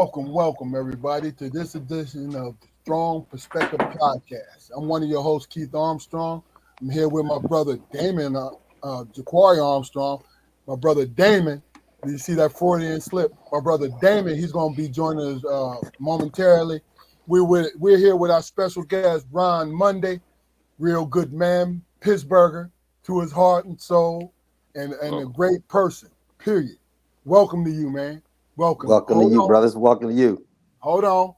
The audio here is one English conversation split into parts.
welcome everybody to this edition of Strong Perspective Podcast. I'm one of your hosts, Keith Armstrong. I'm here with my brother Damon Jaquari Armstrong. My brother Damon, do you see that Freudian slip? My brother Damon, he's going to be joining us momentarily. We're here with our special guest, Ron Mundy, real good man, Pittsburgher to his heart and soul, and a great person, period. Welcome to you, man. Welcome. Welcome to you, brothers. Welcome to you. Hold on.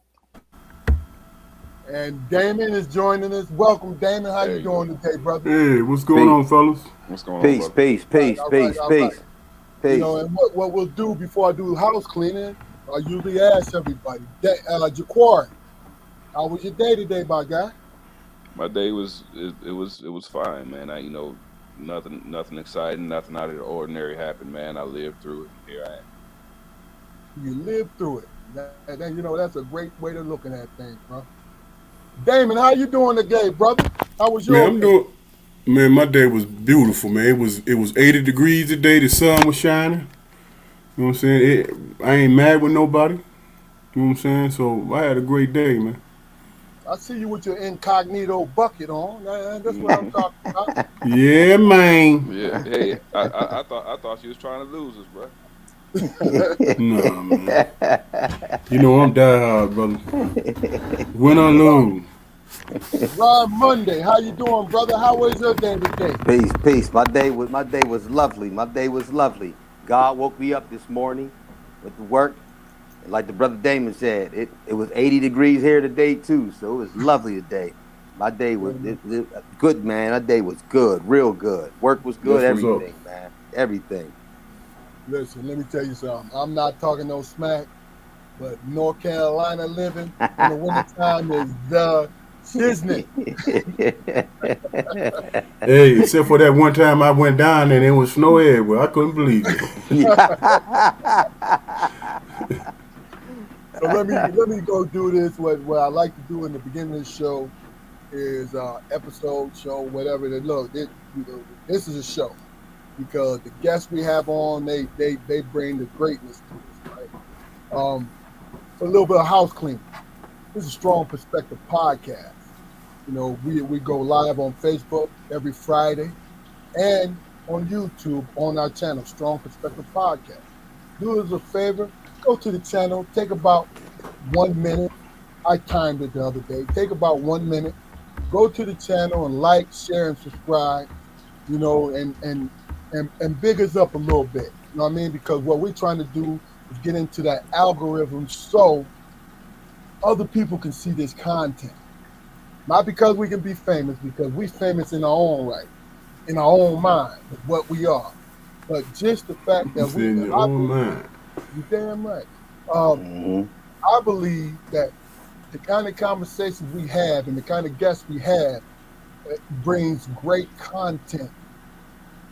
And Damon is joining us. Welcome, Damon. How you doing today, brother? Hey, what's going on, fellas? What's going on? Peace. All right. You know, and what we'll do before I do house cleaning, I usually ask everybody, Jaquari, how was your day today, my guy? My day was fine, man. Nothing exciting, nothing out of the ordinary happened, man. I lived through it. Here I am. You lived through it. And you know, that's a great way to looking at things, bro. Damon, how you doing today, brother? How was your day? Man, my day was beautiful, man. It was 80 degrees today. The sun was shining. You know what I'm saying? I ain't mad with nobody. You know what I'm saying? So I had a great day, man. I see you with your incognito bucket on. That's what I'm talking about. Yeah, man. Yeah, hey, I thought she was trying to lose us, bro. No, man. You know I'm die hard, brother. Win or lose. Ron Mundy, how you doing, brother? How was your day today? Peace. My day was lovely. God woke me up this morning with the work. And like the brother Damon said, it was 80 degrees here today too, so it was lovely today. My day was good, man. My day was good, real good. Work was good, everything, man. Everything. Listen, let me tell you something. I'm not talking no smack, but North Carolina living in the wintertime is the shiznit. Hey, except for that one time I went down and it was snow everywhere. I couldn't believe it. So let me go do this. What I like to do in the beginning of the show is episode, show, whatever. Look, this is a show. Because the guests we have on, they bring the greatness to us, right? So a little bit of house cleaning. This is a Strong Perspective Podcast. You know, we go live on Facebook every Friday and on YouTube on our channel, Strong Perspective Podcast. Do us a favor, go to the channel, take about 1 minute. I timed it the other day. Take about 1 minute, go to the channel and like, share, and subscribe, you know, and big us up a little bit, you know what I mean? Because what we're trying to do is get into that algorithm so other people can see this content. Not because we can be famous, because we're famous in our own right, in our own mind, with what we are. But just the fact that we in your own mind. You're damn right. I believe that the kind of conversations we have and the kind of guests we have brings great content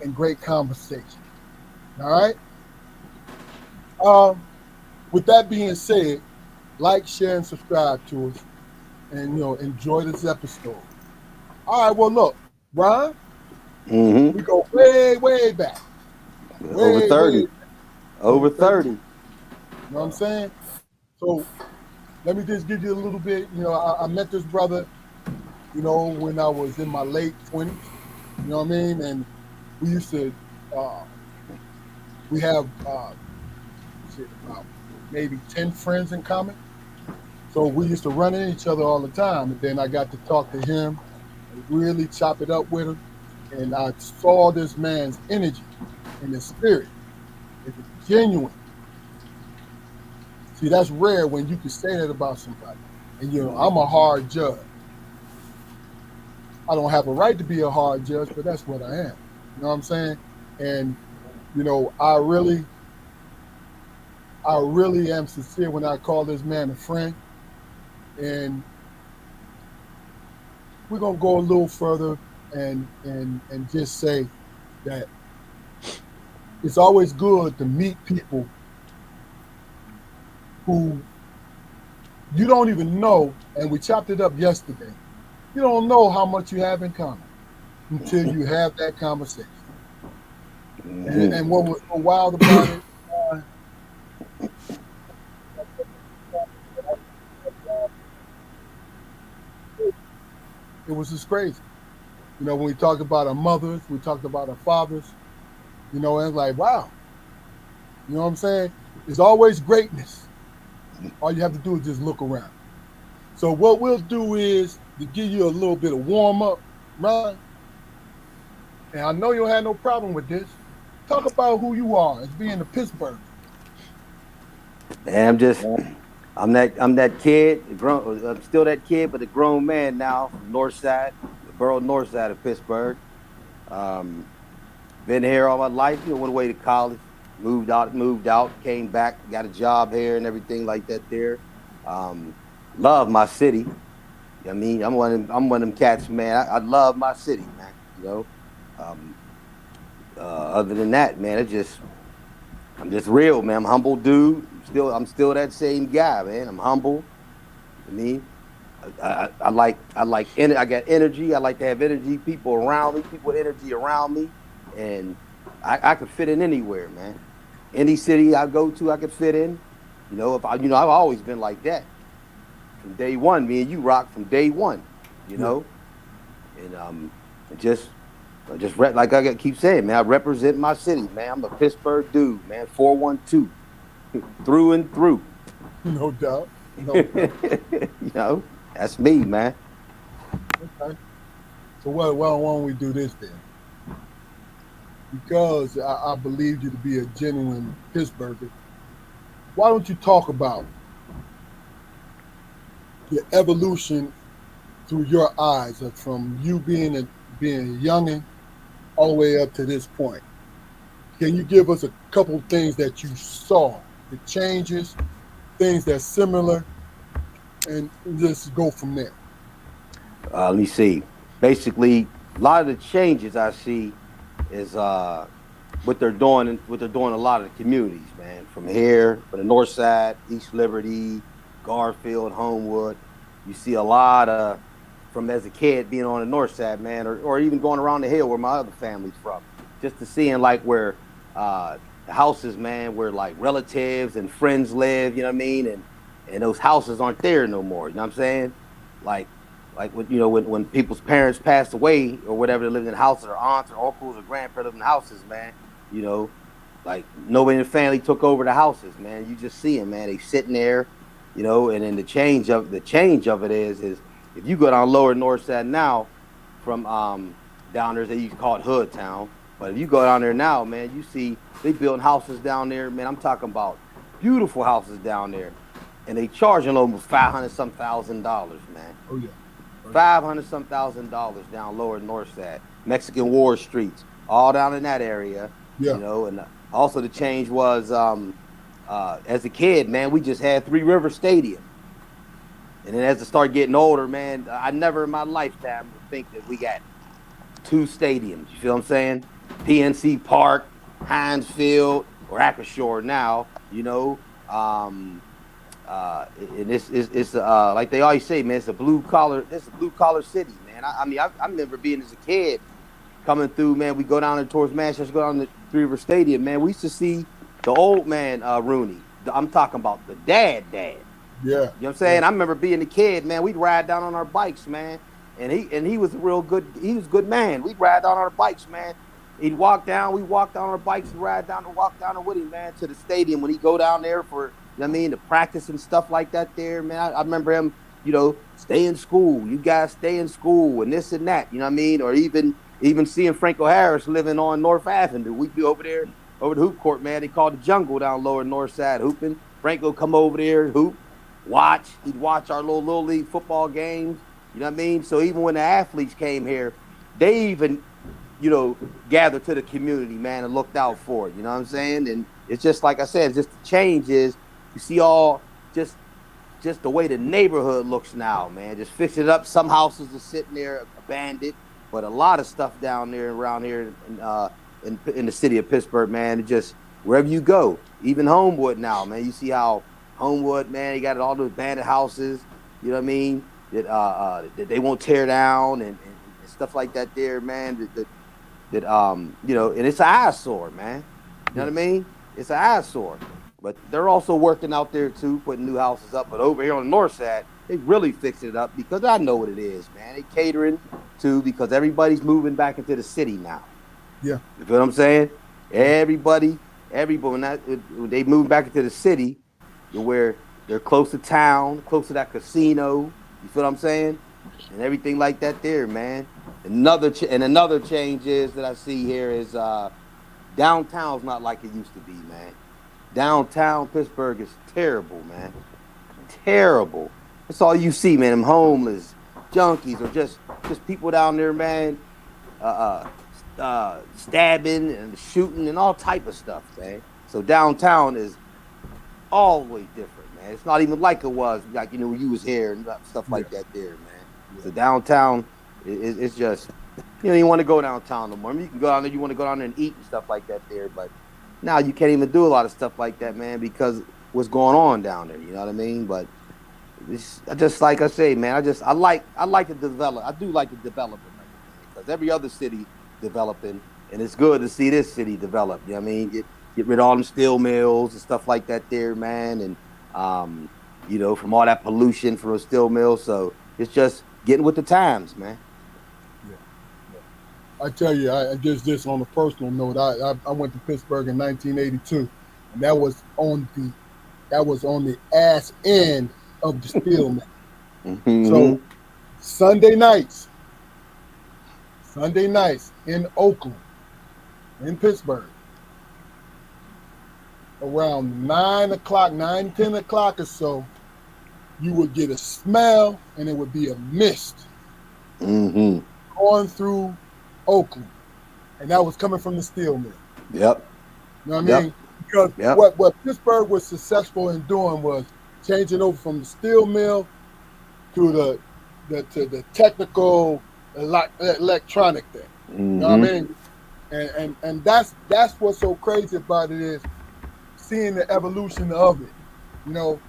and great conversation. All right. With that being said, like, share, and subscribe to us, and enjoy this episode. All right. Well, look, Ron, we go way back. Over 30. Over 30. You know what I'm saying? So let me just give you a little bit. I met this brother, when I was in my late 20s. You know what I mean? And we used to, we have about maybe 10 friends in common. So we used to run into each other all the time. And then I got to talk to him and really chop it up with him. And I saw this man's energy and his spirit. It was genuine. See, that's rare when you can say that about somebody. And, I'm a hard judge. I don't have a right to be a hard judge, but that's what I am. You know what I'm saying? And, I really am sincere when I call this man a friend. And we're going to go a little further and just say that it's always good to meet people who you don't even know, and we chopped it up yesterday. You don't know how much you have in common until you have that conversation. And what was so wild about it, It was just crazy. When we talked about our mothers, we talked about our fathers. And it's like, wow. You know what I'm saying? There's always greatness. All you have to do is just look around. So what we'll do is to give you a little bit of warm up, Ron. And I know you don't have no problem with this. Talk about who you are as being a Pittsburgh. Man, I'm that kid, grown. I'm still that kid, but a grown man now from North Side, the borough North Side of Pittsburgh. Um, Been here all my life. Went away to college, moved out, came back, got a job here and everything like that. There, um, love my city. I mean, I'm one of them cats, man. I love my city, man. Um, Other than that, man, I'm just real, man. I'm a humble dude. I'm still that same guy, man. I'm humble. I mean, I got energy. I like to have energy. People around me, people with energy around me, and I could fit in anywhere, man. Any city I go to, I could fit in. If I've always been like that from day one. Me and you rock from day one. You Yeah. know, and just like keep saying, man. I represent my city, man. I'm a Pittsburgh dude, man. 412 through and through. No doubt. No doubt. That's me, man. Okay. So why don't we do this then? Because I believe you to be a genuine Pittsburgher. Why don't you talk about the evolution through your eyes from you being a youngin' all the way up to this point? Can you give us a couple things that you saw, the changes, things that's similar, and just go from there? Let me see. Basically, a lot of the changes I see is what they're doing in a lot of the communities, man. From here, from the north side, East Liberty, Garfield, Homewood. You see a lot of from as a kid being on the north side, man, or even going around the hill where my other family's from. Just to seeing like where the houses, man, where like relatives and friends live, you know what I mean? And those houses aren't there no more. You know what I'm saying? Like when people's parents passed away or whatever, they lived in houses, or aunts or uncles or grandparents lived in houses, man. You know, like nobody in the family took over the houses, man. You just see them, man. They sitting there, and then the change of it is if you go down Lower North Side now, from down there, they used to call it Hood Town, but if you go down there now, man, you see they building houses down there, man. I'm talking about beautiful houses down there, and they charging almost 500 some $1,000, man. Oh yeah. Oh, yeah. 500 some $1,000 down Lower North Side, Mexican War Streets, all down in that area, Yeah. and also the change was as a kid, man, we just had Three River Stadium. And then as I start getting older, man, I never in my lifetime would think that we got two stadiums. You feel what I'm saying? PNC Park, Heinz Field, or Acrisure now, and it's like they always say, man, it's a blue collar city, man. I remember being as a kid coming through, man. We go down there towards Manchester, go down to Three River Stadium, man. We used to see the old man Rooney. I'm talking about the dad. Yeah. You know what I'm Yeah. saying? I remember being a kid, man. We'd ride down on our bikes, man. And he was a real good. He was a good man. We'd ride down on our bikes, man. He'd walk down. We walked down our bikes and walk down with him, man, to the stadium when he go down there for, to practice and stuff like that. There, man. I remember him, stay in school. You guys stay in school and this and that. You know what I mean? Or even seeing Franco Harris living on North Avenue. We'd be over there over the hoop court, man. They called the jungle down Lower North Side hooping. Franco come over there hoop. He'd watch our little league football games. You know what I mean? So even when the athletes came here, they even, gathered to the community, man, and looked out for it. You know what I'm saying? And it's just like I said, just the change is you see all just the way the neighborhood looks now, man. Just fix it up. Some houses are sitting there abandoned, but a lot of stuff down there around here in the city of Pittsburgh, man. It just wherever you go, even Homewood now, man. You see how Homewood, man, you got all those abandoned houses, you know what I mean, that they won't tear down and stuff like that there, man, and it's an eyesore, man. You know what I mean? It's an eyesore. But they're also working out there too, putting new houses up. But over here on the north side, They really fixed it up because I know what it is, man. They catering to because everybody's moving back into the city now. Yeah. You feel what I'm saying? Everybody, when they move back into the city, where they're close to town, close to that casino. You feel what I'm saying? And everything like that there, man. Another change is that I see here is downtown's not like it used to be, man. Downtown Pittsburgh is terrible, man. Terrible. That's all you see, man. Them homeless, junkies, or just people down there, man. Stabbing and shooting and all type of stuff, man. So downtown is always different, man. It's not even like it was, like when you was here and stuff like that there, man. So downtown, it's just you want to go downtown no more. I mean, you can go down there, you want to go down there and eat and stuff like that there, but now you can't even do a lot of stuff like that, man, because what's going on down there. You know what I mean? But it's just like I say, man. I like to develop. I do like to develop it, man, because every other city developing, and it's good to see this city develop. You know what I mean? Get rid of all them steel mills and stuff like that there, man, and from all that pollution from those steel mills. So it's just getting with the times, man. I tell you, I just this on a personal note. I went to Pittsburgh in 1982, and that was on the ass end of the steel mill. Mm-hmm. So Sunday nights in Oakland, in Pittsburgh, around 10 o'clock or so, you would get a smell, and it would be a mist going through Oakland, and that was coming from the steel mill. Yep. You know what I mean? Because what Pittsburgh was successful in doing was changing over from the steel mill to the technical electronic thing. You know what I mean? And that's what's so crazy about it is seeing the evolution of it. I'm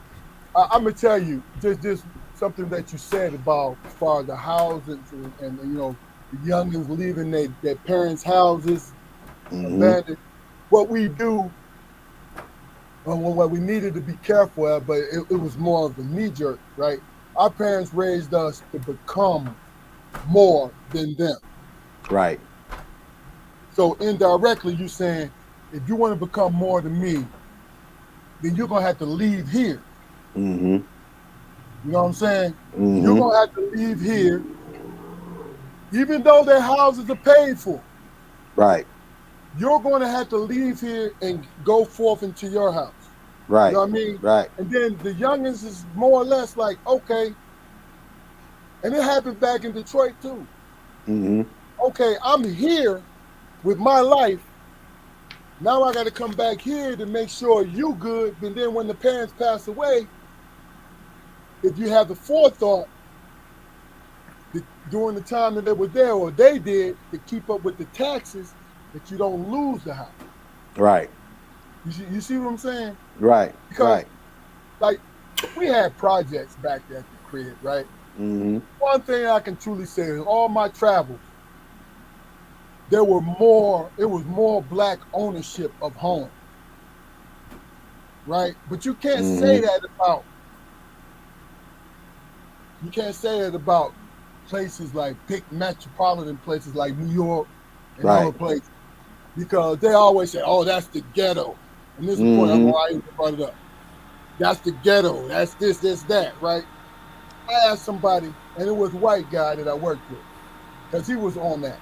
gonna tell you just something that you said about as far as the houses and the youngins leaving their parents' houses abandoned. What we do, what we needed to be careful of, but it was more of a knee jerk, right? Our parents raised us to become more than them. Right. So indirectly, you're saying, if you want to become more than me, then you're gonna have to leave here. You know what I'm saying? You're gonna have to leave here, even though their houses are paid for. Right. You're going to have to leave here and go forth into your house. Right. You know what I mean? Right. And then the youngins is more or less like, okay. And it happened back in Detroit too. Okay, I'm here with my life. Now I got to come back here to make sure you good. And then when the parents pass away, if you have the forethought during the time that they were there, or they did, to keep up with the taxes, that you don't lose the house. Right. You see what I'm saying? Right. Because, like, we had projects back there at the crib, right? One thing I can truly say is all my travels, it was more black ownership of home, right? But you can't say that about places like big metropolitan places like New York and other places, because they always say, "Oh, that's the ghetto," and this is why I brought it up. That's the ghetto. That's this, that, right? I asked somebody, and it was a white guy that I worked with, because he was on that,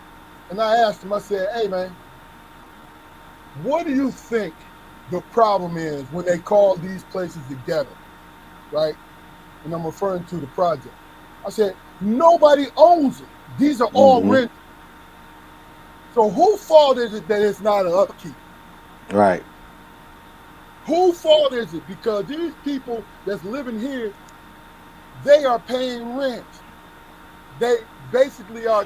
and I asked him. I said, "Hey, man, what do you think the problem is when they call these places the ghetto, right?" And I'm referring to the project. I said, nobody owns it. These are all rent. So whose fault is it that it's not an upkeep? Right. Whose fault is it? Because these people that's living here, they are paying rent. They basically are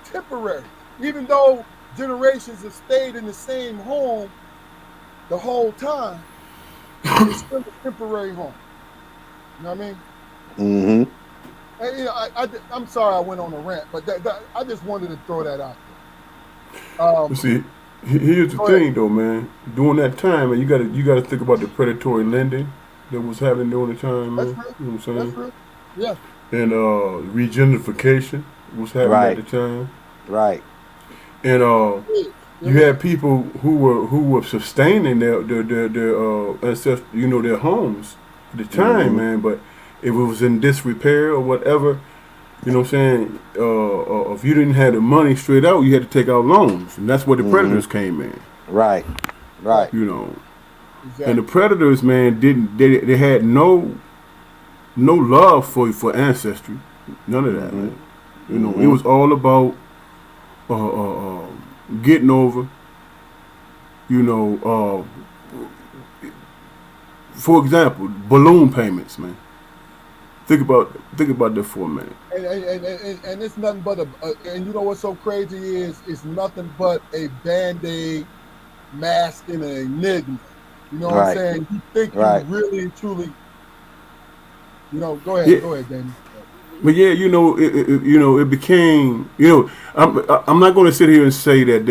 temporary. Even though generations have stayed in the same home the whole time, it's still a temporary home. You know what I mean? And, I'm sorry I went on a rant, but I just wanted to throw that out there. See, here's the thing, though, man. During that time, man, you gotta think about the predatory lending that was happening during the time, man. That's real. You know what I'm saying? That's real. Yeah. and regenerification was happening at Right. the time, Right. and It you is. had people who were sustaining their ancestors, their homes at the time, Mm-hmm. man. But if it was in disrepair or whatever, you know what I'm saying? If you didn't have the money straight out, you had to take out loans, and that's where the Mm-hmm. predators came in. Right. Right. Right. You know, and the Exactly. predators, man, didn't they had no love for ancestry, none of that, Mm-hmm. man. It Mm-hmm. was all about uh, uh, uh, getting over. You know, for example, balloon payments, man. Think about that for a minute. And it's nothing but and you know what's so crazy is it's nothing but a band-aid masking an enigma. You know what I'm Right. saying? You think you Right. really and truly, Yeah, go ahead, Danny. but yeah, it became, I'm not going to sit here and say that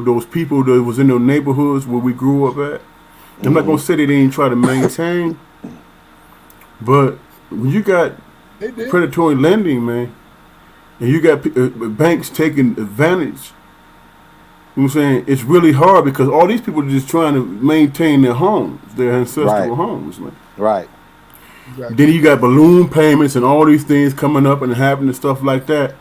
those people that was in those neighborhoods where we grew up at. I'm not going Mm-hmm. to say they didn't try to maintain, but when you got They did. predatory lending, man, and you got banks taking advantage. You know what I'm saying? It's really hard because all these people are just trying to maintain their homes, their Right. ancestral homes, man. Right. Then Exactly. you got balloon payments and all these things coming up and happening and stuff like that.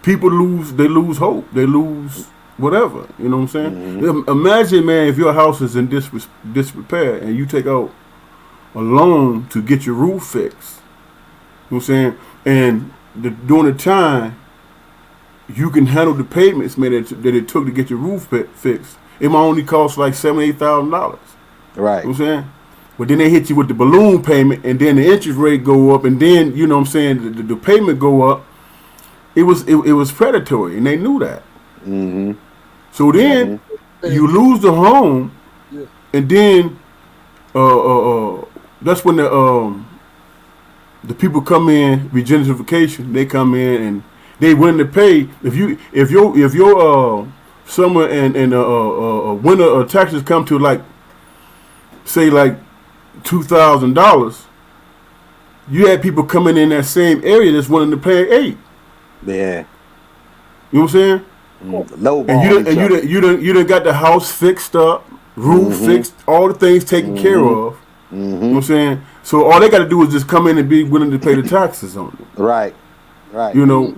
People lose hope. They lose whatever. You know what I'm saying? Mm-hmm. Imagine, man, if your house is in disrepair and you take out a loan to get your roof fixed. You know what I'm saying? And during the time, you can handle the payments, man, that it took to get your roof fixed. It might only cost like $7,000, 8,000. You Right. know what I'm saying? But then they hit you with the balloon payment, and then the interest rate go up, and then you know what I'm saying the payment go up. It was predatory, and they knew that. Mm-hmm. So then Mm-hmm. you And lose the home, yeah, and then that's when the people come in regenerification. They come in and they willing to pay if your summer and winter taxes come to like say like $2,000. You had people coming in that same area that's willing to pay 8. Yeah. You know what I'm saying? And Lowball each other. you done got the house fixed up, roof Mm-hmm. fixed, all the things taken care Mm-hmm. of. You know Mm-hmm. what I'm saying? So all they got to do is just come in and be willing to pay the taxes on it. Right. Right. You know,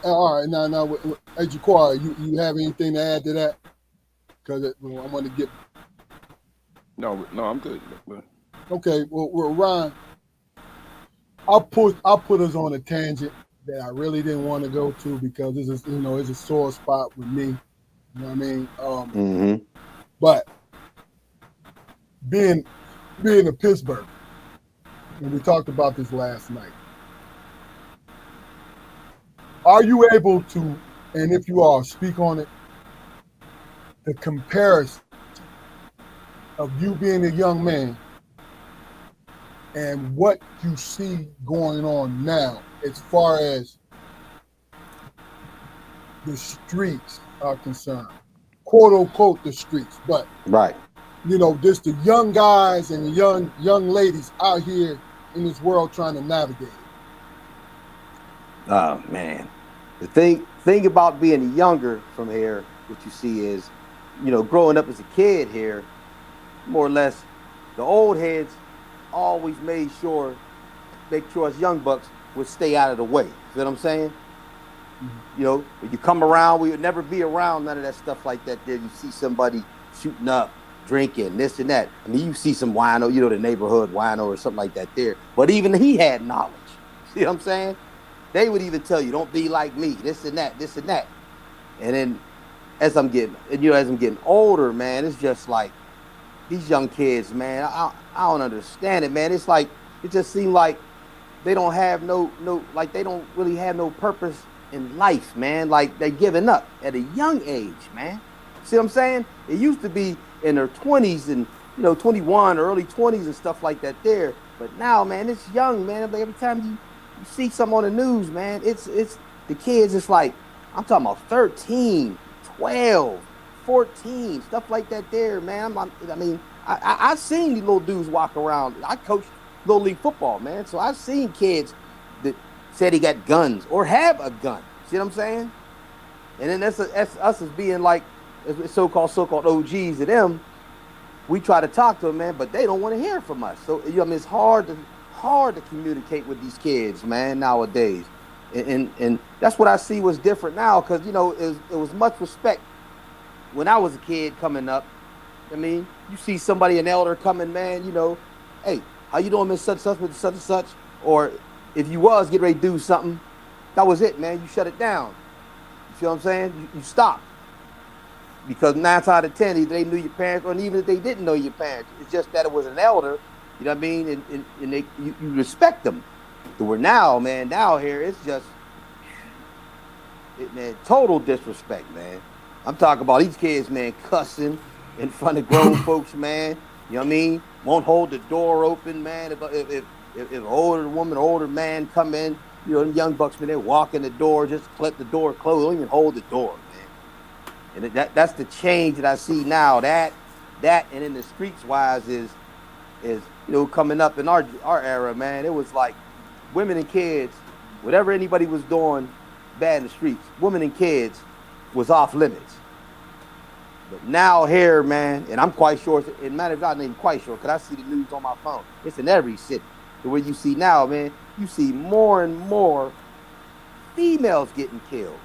all right. Now, hey, Jaquar, you have anything to add to that? Because I want to get No, no, I'm good. okay. Well, Ron, I'll put us on a tangent that I really didn't want to go to because this is it's a sore spot with me. You know what I mean? Mm-hmm. But being being in Pittsburgh, and we talked about this last night. Are you able to, and if you are, speak on it, the comparison of you being a young man and what you see going on now as far as the streets are concerned, quote unquote the streets, but Right. just the young guys and the young ladies out here in this world trying to navigate it. Oh man. The thing about being younger from here, what you see is, growing up as a kid here, more or less, the old heads always make sure us young bucks would stay out of the way. See what I'm saying? When you come around, we would never be around none of that stuff like that. There, you see somebody shooting up, drinking, this and that. I mean, you see some wino, the neighborhood wino or something like that there. But even he had knowledge. See what I'm saying? They would even tell you, "Don't be like me," this and that, this and that. And then as I'm getting older, man, it's just like these young kids, man. I don't understand it, man. It's like it just seems like they don't have like they don't really have no purpose in life, man. Like they giving up at a young age, man. See what I'm saying? It used to be in their 20s and 21 or early 20s and stuff like that there. But now, man, it's young, man. Like every time you see something on the news, man, it's the kids. It's like I'm talking about 13, 12, 14, stuff like that there, man. I mean, I've seen these little dudes walk around. I coached little league football, man. So I've seen kids that said he got guns or have a gun. See what I'm saying? And then that's us as being like so-called OGs to them. We try to talk to them, man, but they don't want to hear from us. So I mean, it's hard to communicate with these kids, man, nowadays. And that's what I see was different now, because it was much respect when I was a kid coming up. I mean, you see somebody, an elder coming, man, hey, how you doing, Miss Such with such and such? Or if you was getting ready to do something, that was it, man. You shut it down. You feel what I'm saying? You stop. Because 9 out of 10, either they knew your parents, or even if they didn't know your parents, it's just that it was an elder, you know what I mean? And you respect them. But we're now here, it's just, man, total disrespect, man. I'm talking about these kids, man, cussing in front of grown folks, man. You know what I mean? Won't hold the door open, man. If an older woman, older man come in, young bucks, man, they walk in the door, just let the door close, don't even hold the door, man. And that's the change that I see now. That and in the streets wise is coming up in our era, man. It was like women and kids, whatever anybody was doing bad in the streets, women and kids was off limits. But now here, man, and I'm quite sure, and matter of fact, I'm not even quite sure, because I see the news on my phone. It's in every city. The way you see now, man, you see more and more females getting killed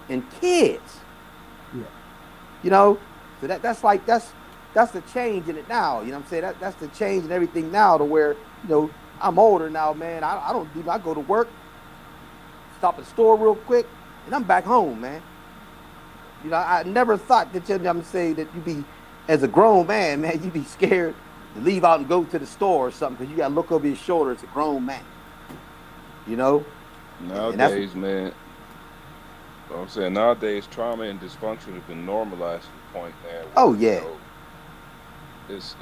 and kids. Yeah. So that's the change in it now. You know what I'm saying? That's the change in everything now, to where, I'm older now, man. I go to work, stop at the store real quick, and I'm back home, man. I never thought that you'd be, as a grown man, you'd be scared to leave out and go to the store or something, because you got to look over your shoulder. It's a grown man. Nowadays, man, I'm saying nowadays trauma and dysfunction have been normalized to the point, man. Oh yeah. It's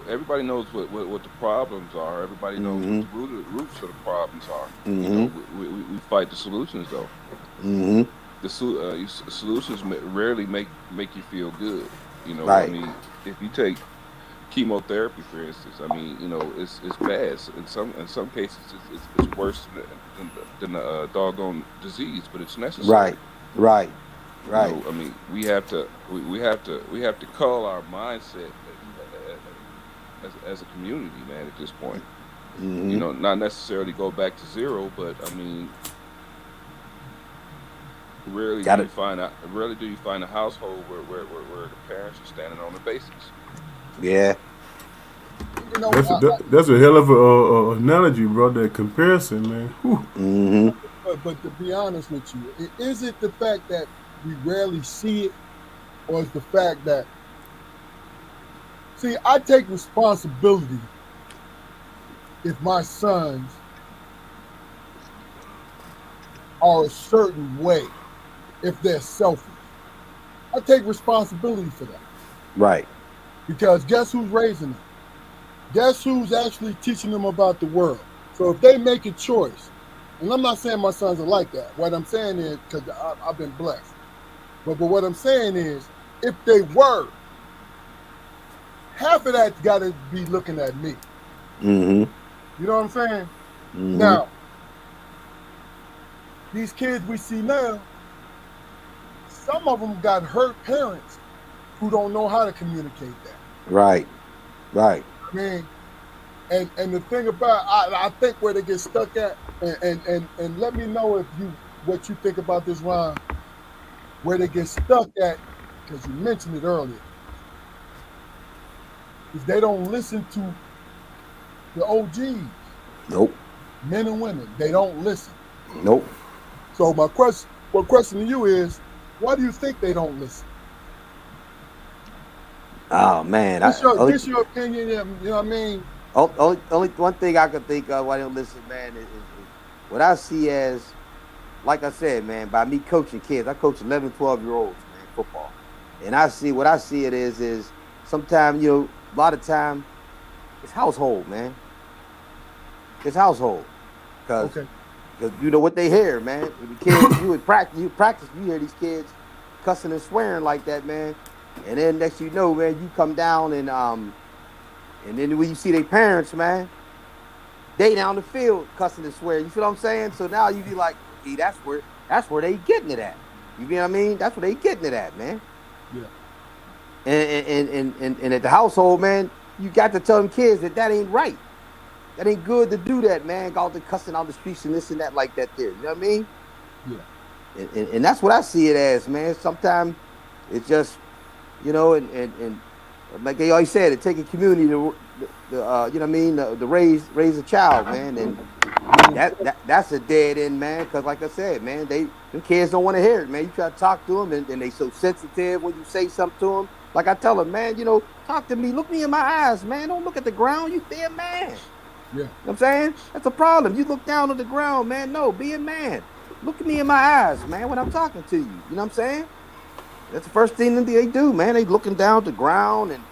everybody knows what the problems are. Everybody knows what the roots of the problems are. Mm-hmm. We fight the solutions though. Mm-hmm. The solutions rarely make you feel good. Right. I mean, if you take chemotherapy, for instance, I mean, it's bad. In some cases, it's worse than a doggone disease, but it's necessary. Right. I mean, we have to cull our mindset as a community, man. At this point, not necessarily go back to zero, but I mean, rarely do you find a household where the parents are standing on the basics. Yeah. That's a hell of a analogy, bro. That comparison, man. Mm-hmm. But to be honest with you, is it the fact that we rarely see it, or is the fact that, see, I take responsibility if my sons are a certain way, if they're selfish. I take responsibility for that. Right. Because guess who's raising them? Guess who's actually teaching them about the world? So if they make a choice, and I'm not saying my sons are like that. What I'm saying is, because I've been blessed. But what I'm saying is, if they were, half of that's got to be looking at me. Mm-hmm. You know what I'm saying? Mm-hmm. Now, these kids we see now, some of them got hurt parents who don't know how to communicate that. Right. I mean, and the thing about, I think where they get stuck at, and let me know what you think about this, Ron, where they get stuck at, because you mentioned it earlier, is they don't listen to the OGs. Nope. Men and women, they don't listen. Nope. So my question to you is, why do you think they don't listen? Oh man, This your opinion. You know what I mean? Only one thing I could think of why they don't listen, man, is what I see as, like I said, man, by me coaching kids. I coach 11, 12-year-olds, man, football, and what I see it is sometimes, a lot of time, it's household, man. It's household, because what they hear, man. The kids, you practice, you hear these kids cussing and swearing like that, man. And then next you know, man, you come down and then when you see their parents, man, they down the field cussing and swearing. You feel what I'm saying? So now you be like, okay, that's where they getting it at. You know what I mean? That's where they getting it at, man. Yeah. And at the household, man, you got to tell them kids that ain't right. That ain't good to do that, man. Go out there cussing out the streets and this and that like that there. You know what I mean? Yeah. And that's what I see it as, man. Sometimes it's just, and like they always said, it take a community to you know what I mean, to raise a child, man. And that's a dead end, man. Because like I said, man, them kids don't want to hear it, man. You try to talk to them, and they so sensitive when you say something to them. Like I tell them, man, talk to me, look me in my eyes, man. Don't look at the ground. You be a man. Yeah. You know what I'm saying? That's a problem. You look down on the ground, man. No, be a man. Look at me in my eyes, man, when I'm talking to you. You know what I'm saying? That's the first thing that they do, man. They looking down at the ground, and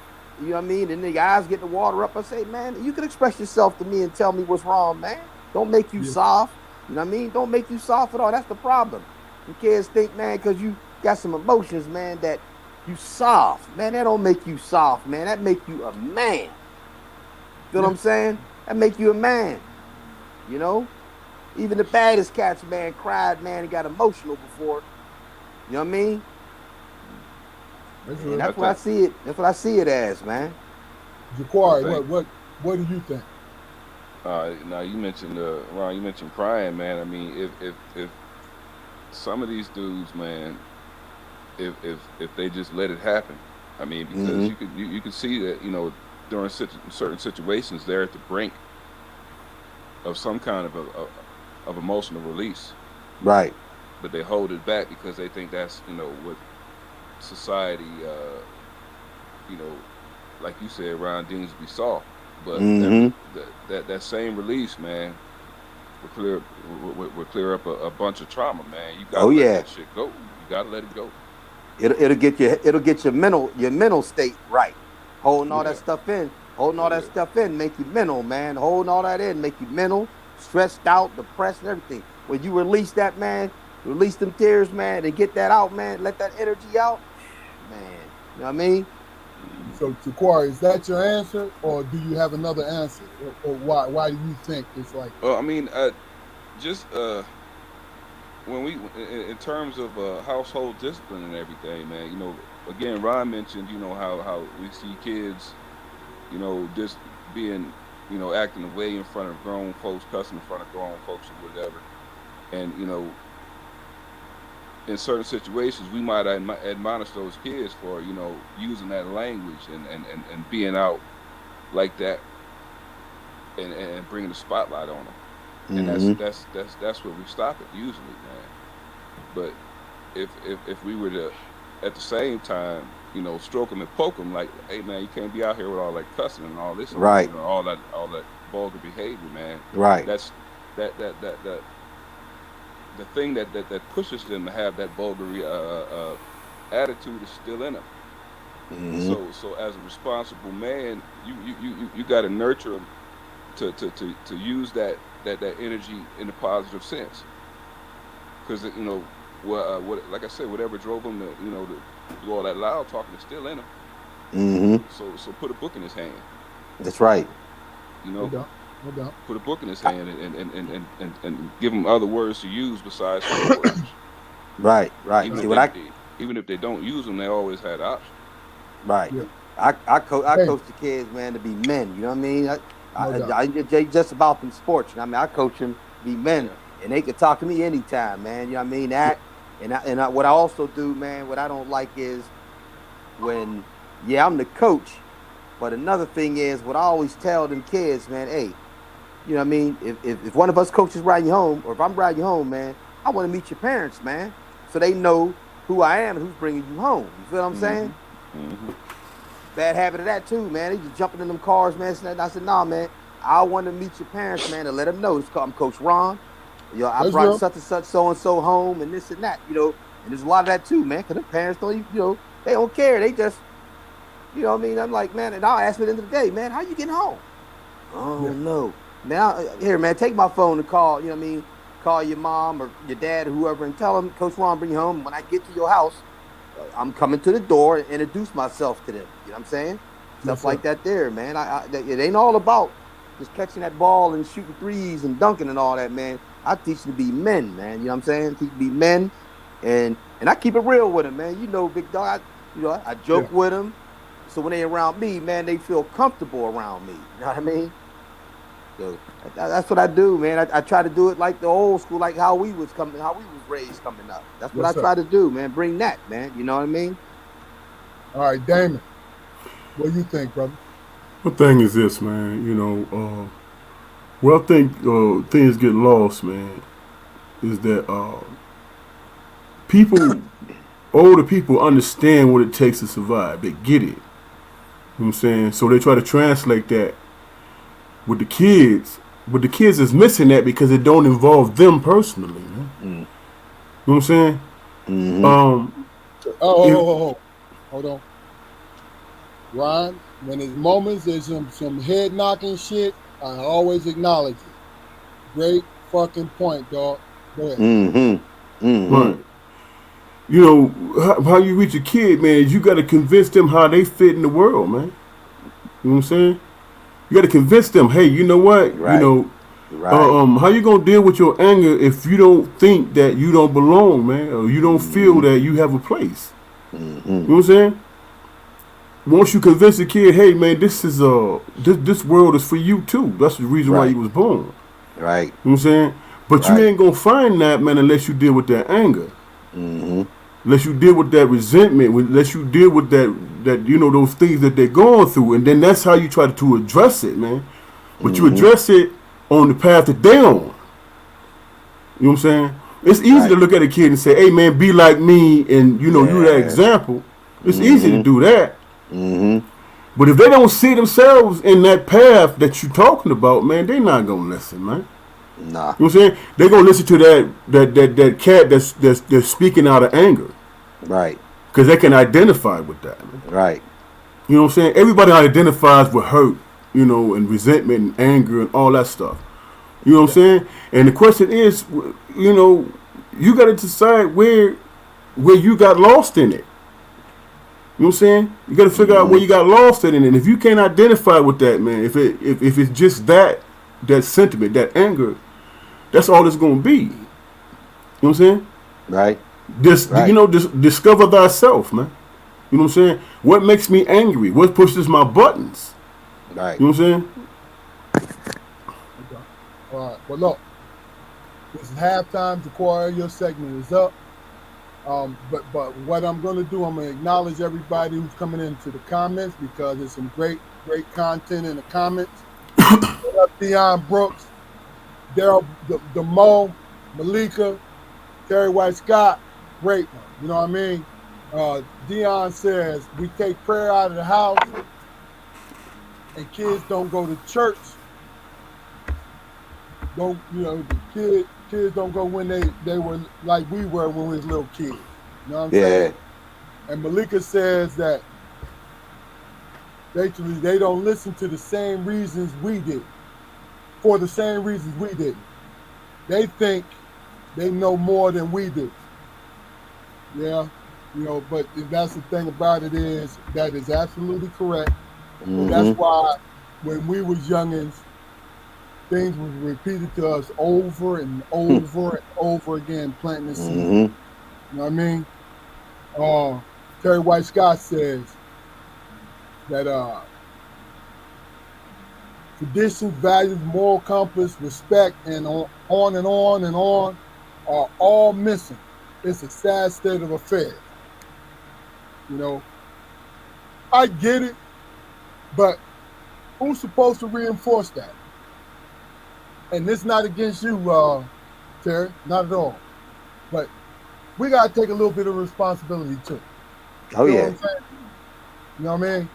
you know what I mean? And the eyes get the water up. I say, man, you can express yourself to me and tell me what's wrong, man. Don't make you soft. You know what I mean? Don't make you soft at all. That's the problem. You kids think, man, because you got some emotions, man, that you soft. Man, that don't make you soft, man. That make you a man. Feel what I'm saying? That make you a man. You know? Even the baddest cats, man, cried, man, and got emotional before. You know what I mean? And that's what I see it. That's what I see it as, man. Jaquari, what do you think? Now you mentioned Ron. You mentioned crying, man. I mean, if some of these dudes, man, if they just let it happen, I mean, because you can see that during certain situations they're at the brink of some kind of emotional release, right? But they hold it back because they think that's what society, like you said, Ron, deems to be soft. But that same release, man, will clear up a bunch of trauma, man. You gotta let that shit go. You gotta let it go. It'll get your mental state right. Holding all that stuff in, that stuff in, make you mental, man. Holding all that in, make you mental, stressed out, depressed, and everything. When you release that, man, release them tears, man, and get that out, man. Let that energy out, man. You know what I mean? So, Jaquari, is that your answer, or do you have another answer, or why? Why do you think it's like? Well, I mean, just when we, in terms of household discipline and everything, man. Again, Ron mentioned, how we see kids, just being, acting away in front of grown folks, cussing in front of grown folks or whatever, and in certain situations, we might admonish those kids for, using that language and being out like that, and bringing the spotlight on them. And that's where we stop it usually, man. But if we were to, at the same time, stroke them and poke them, like, hey man, you can't be out here with all that cussing and all this, right? All that vulgar behavior, man. Right. That's that. The thing that pushes them to have that vulgar attitude is still in them. So as a responsible man, you got to nurture them to use that energy in a positive sense. Because like I said, whatever drove them to do all that loud talking is still in them. So put a book in his hand. That's right. No doubt. Put a book in his hand and give him other words to use besides words. Right. Even if they don't use them, they always had the option. Right. Yeah. I coach the kids, man, to be men. You know what I mean? I just about them sports. You know what I mean? I coach them to be men, and they can talk to me anytime, man. You know what I mean? That and what I also do, man. What I don't like is when I'm the coach, but another thing is what I always tell them kids, man. Hey, you know what I mean? If one of us coaches riding you home, or if I'm riding you home, man, I want to meet your parents, man, so they know who I am and who's bringing you home. You feel what I'm saying? Bad habit of that too, man. They just jumping in them cars, man. I said, nah, man, I want to meet your parents, man, and let them know. I'm Coach Ron. I brought such and such so and so home, and this and that, And there's a lot of that too, man, because the parents don't, they don't care. They just, you know what I mean? I'm like, man, and I'll ask me at the end of the day, man, how you getting home? Oh no. Now, here, man, take my phone and call, you know what I mean? Call your mom or your dad or whoever and tell them, Coach Ron, bring you home. When I get to your house, I'm coming to the door and introduce myself to them. You know what I'm saying? Stuff like that there, man. It ain't all about, just catching that ball and shooting threes and dunking and all that, man. I teach them to be men, man. You know what I'm saying? Teach them to be men, and I keep it real with them, man. You know, big dog. I Yeah. joke with them, so when they around me, man, they feel comfortable around me. You know what I mean? So that's what I do, man. I try to do it like the old school, like how we was raised coming up. That's what Yes, I sir. try to do, man. Bring that, man. You know what I mean? All right, Damon. What do you think, brother? The thing is this, man. Where I think things get lost, man, is that people, older people, understand what it takes to survive. They get it. You know what I'm saying? So they try to translate that with the kids. But the kids is missing that because it don't involve them personally, man. Mm. You know what I'm saying? Mm-hmm. Hold on. Ron, when there's moments, there's some head knocking shit, I always acknowledge it. Great fucking point, dog. Go ahead. Mm-hmm. Mm-hmm. Right. You know, how you reach a kid, man, is you got to convince them how they fit in the world, man. You know what I'm saying? You got to convince them, hey, you know what? Right. How you going to deal with your anger if you don't think that you don't belong, man, or you don't feel that you have a place? Mm-hmm. You know what I'm saying? Once you convince the kid, hey, man, this world is for you too. That's the reason why you was born. Right. You know what I'm saying? But you ain't going to find that, man, unless you deal with that anger. Mm-hmm. Unless you deal with that resentment, unless you deal with that those things that they're going through, and then that's how you try to address it, man. But you address it on the path that they're on. You know what I'm saying? It's easy to look at a kid and say, hey, man, be like me, and you that example. It's easy to do that. Mm-hmm. But if they don't see themselves in that path that you're talking about, man, they're not going to listen, man. Nah. You know what I'm saying? They're gonna listen to that cat that's speaking out of anger. Right. Because they can identify with that. Right. You know what I'm saying? Everybody identifies with hurt, and resentment and anger and all that stuff. You know what I'm saying? And the question is, you gotta decide where you got lost in it. You know what I'm saying? You gotta figure out where you got lost in it. And if you can't identify with that, man, if it's just that sentiment, that anger, that's all it's gonna be. You know what I'm saying? Right. Discover thyself, man. You know what I'm saying? What makes me angry? What pushes my buttons? Right. You know what I'm saying? Okay. All right. Well, look, this is halftime. Jaquari, your segment is up. But what I'm going to do, I'm going to acknowledge everybody who's coming into the comments because there's some great content in the comments. What up, Deion Brooks, Daryl, the Mo, Malika, Terry White Scott, great one. You know what I mean? Deion says we take prayer out of the house and kids don't go to church. The kids don't go when they were like we were when we was little kids. You know what I'm saying? And Malika says that basically they don't listen to the same reasons we did. For the same reasons we did. They think they know more than we do. Yeah. But that's the thing about it is that is absolutely correct. Mm-hmm. That's why when we was youngins, things was repeated to us over and over and over again, planting the seed. Mm-hmm. You know what I mean? Terry White Scott says that traditions, values, moral compass, respect, and on and on and on are all missing. It's a sad state of affairs. I get it, but who's supposed to reinforce that? And this not against you, Terry, not at all. But we got to take a little bit of responsibility too. Oh, yeah. You know what I mean?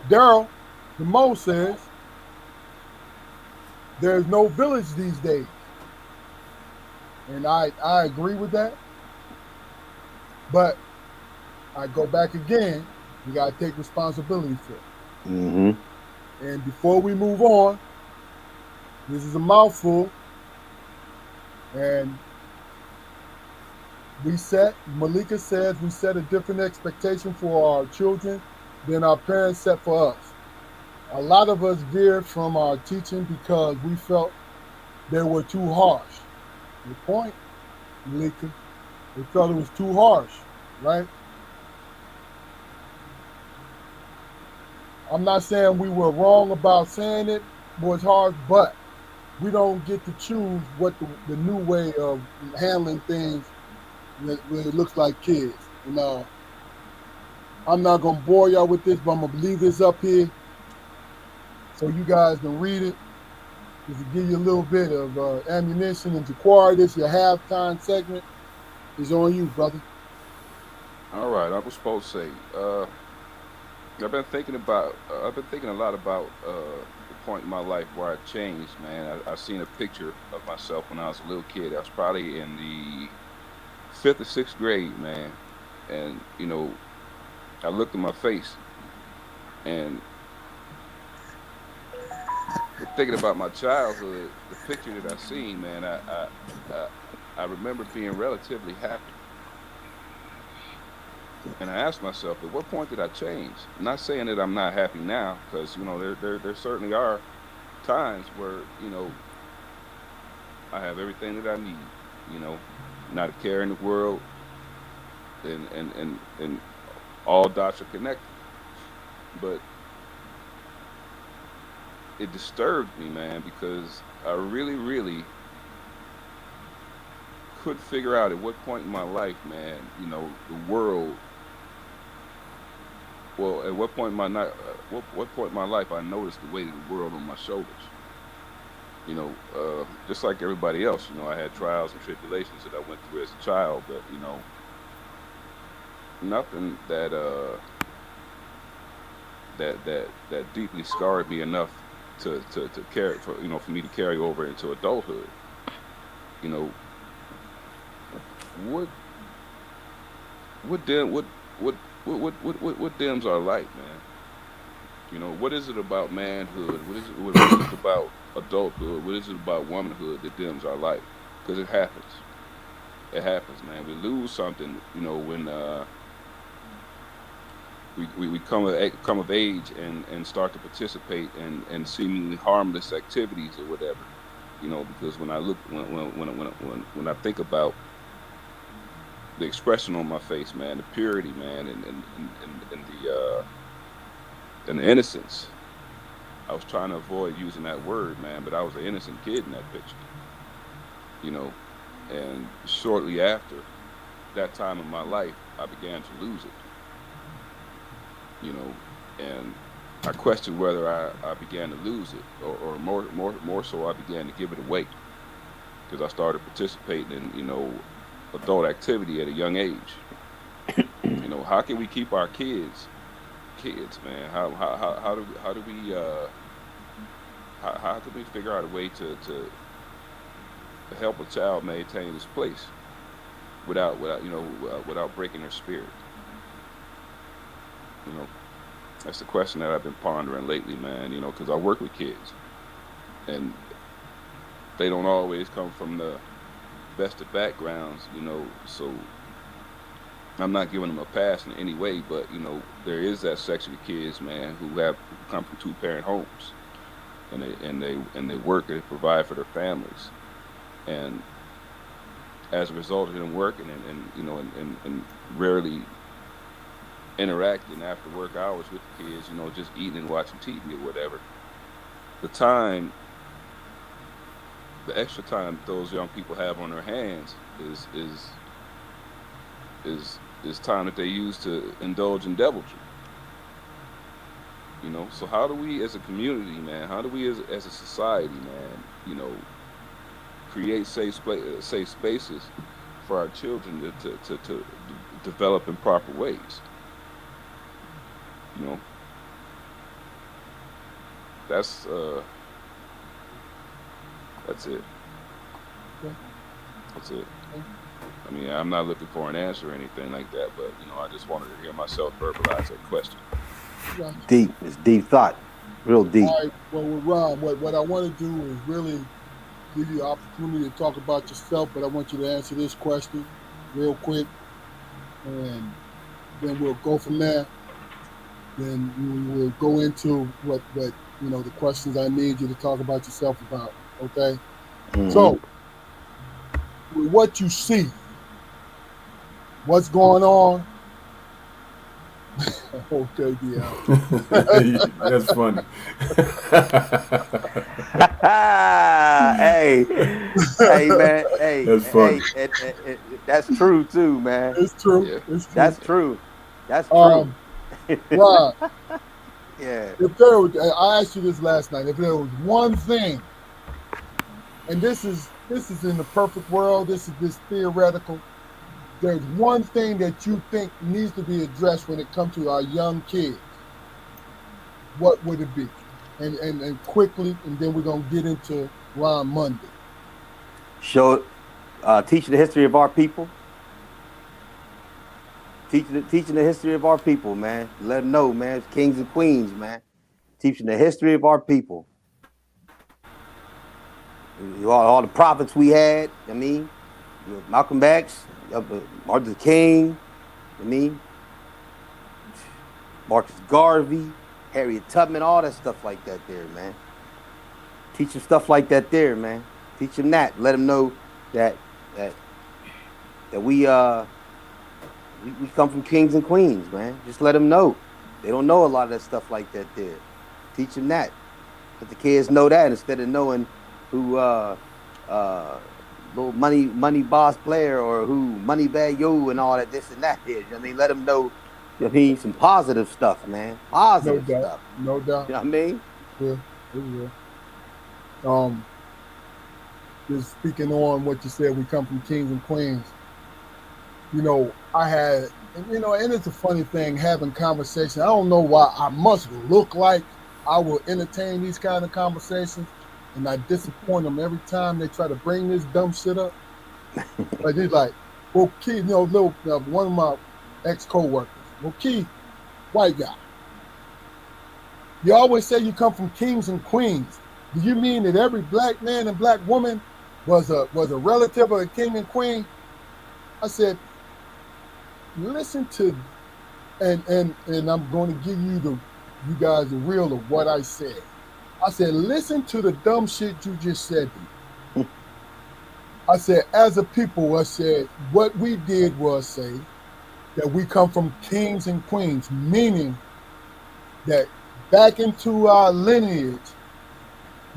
Daryl, the Mo says, there's no village these days. And I agree with that. But I go back again, we got to take responsibility for it. Mm-hmm. And before we move on, this is a mouthful. And Malika says we set a different expectation for our children than our parents set for us. A lot of us veered from our teaching because we felt they were too harsh. Your point, Malika. We felt it was too harsh, right? I'm not saying we were wrong about saying it was harsh, but we don't get to choose what the new way of handling things when it looks like kids. And I'm not gonna bore y'all with this, but I'm gonna leave this up here so you guys can read it. Just to give you a little bit of ammunition. And Jaquari, this your halftime segment is on you, brother. All right, I was supposed to say. I've been thinking a lot about the point in my life where I changed, man. I seen a picture of myself when I was a little kid. I was probably in the fifth or sixth grade, man. And I looked at my face and thinking about my childhood, the picture that I seen, man. I I remember being relatively happy. And I asked myself, at what point did I change? I'm not saying that I'm not happy now, because there certainly are times where I have everything that I need. You know, not a care in the world, and all dots are connected. But it disturbed me, man, because I really, really couldn't figure out at what point in my life, man, the world. Well, at what point in my what point in my life I noticed the weight of the world on my shoulders. Just like everybody else, I had trials and tribulations that I went through as a child, but nothing that deeply scarred me enough to carry for me to carry over into adulthood. You know, what what dim what dims our light, man? What is it about manhood? What is it about adulthood? What is it about womanhood that dims our light? Because it happens. It happens, man. We lose something, when we come of age and start to participate in seemingly harmless activities or whatever. Because when I look when I think about the expression on my face, man, the purity, man, and the innocence. I was trying to avoid using that word, man, but I was an innocent kid in that picture, you know. And shortly after that time in my life, I began to lose it, you know. And I questioned whether I began to lose it, or more so, I began to give it away because I started participating in, adult activity at a young age. How can we keep our kids, man? How do we how can we figure out a way to help a child maintain his place without breaking their spirit? You know, that's the question that I've been pondering lately, man. Because I work with kids, and they don't always come from the best of backgrounds, so I'm not giving them a pass in any way, but there is that section of kids, man, who come from two-parent homes, and they work and provide for their families, and as a result of them working and rarely interacting after work hours with the kids, just eating and watching TV or whatever, the time, the extra time those young people have on their hands is time that they use to indulge in deviltry. So how do we as a community, man, how do we as a society, man, create safe spaces for our children to develop in proper ways? you know that's that's it. Okay. That's it. Okay. I mean, I'm not looking for an answer or anything like that, but I just wanted to hear myself verbalize that question. Gotcha. Deep. It's deep thought. Real deep. All right. Well, with Ron, what I want to do is really give you the opportunity to talk about yourself, but I want you to answer this question real quick, and then we'll go from there. then we will go into what the questions I need you to talk about yourself about. Okay. So with what you see, what's going on? Okay, That's funny. Hey, hey, man. That's funny. That's true too, man. It's true. Yeah. It's true. That's true. That's true. Um, Ron, Yeah. if there was, I asked you this last night. If there was one thing, and this is in the perfect world, this is this theoretical. There's one thing that you think needs to be addressed when it comes to our young kids. What would it be? And quickly, and then we're gonna get into Ron Mundy. Teaching the history of our people. Teaching the history of our people, man. Let them know, man. It's kings and queens, man. Teaching the history of our people. All the prophets we had. I mean, Malcolm X, Martin Luther King. I mean, Marcus Garvey, Harriet Tubman, all that stuff like that there, man. Teach them stuff like that there, man. Teach them that. Let them know that we come from kings and queens, man. Just let them know. They don't know a lot of that stuff like that there. Teach them that. Let the kids know that instead of knowing who little money boss player or who money bag yo and all that this and that is. I mean, let them know. I mean, some positive stuff, man. Positive stuff. No doubt. You know what I mean? Yeah, it will. Just speaking on what you said, we come from kings and queens. I had, and it's a funny thing having conversations. I don't know why I must look like I will entertain these kind of conversations, and I disappoint them every time they try to bring this dumb shit up. Like he's like, well, Key, one of my ex-co-workers, well, Key, white guy. You always say you come from kings and queens. Do you mean that every black man and black woman was a relative of a king and queen? I said, listen to, and I'm going to give you guys the real of what I said. I said, listen to the dumb shit you just said to me. I said, as a people, I said, what we did was say that we come from kings and queens, meaning that back into our lineage,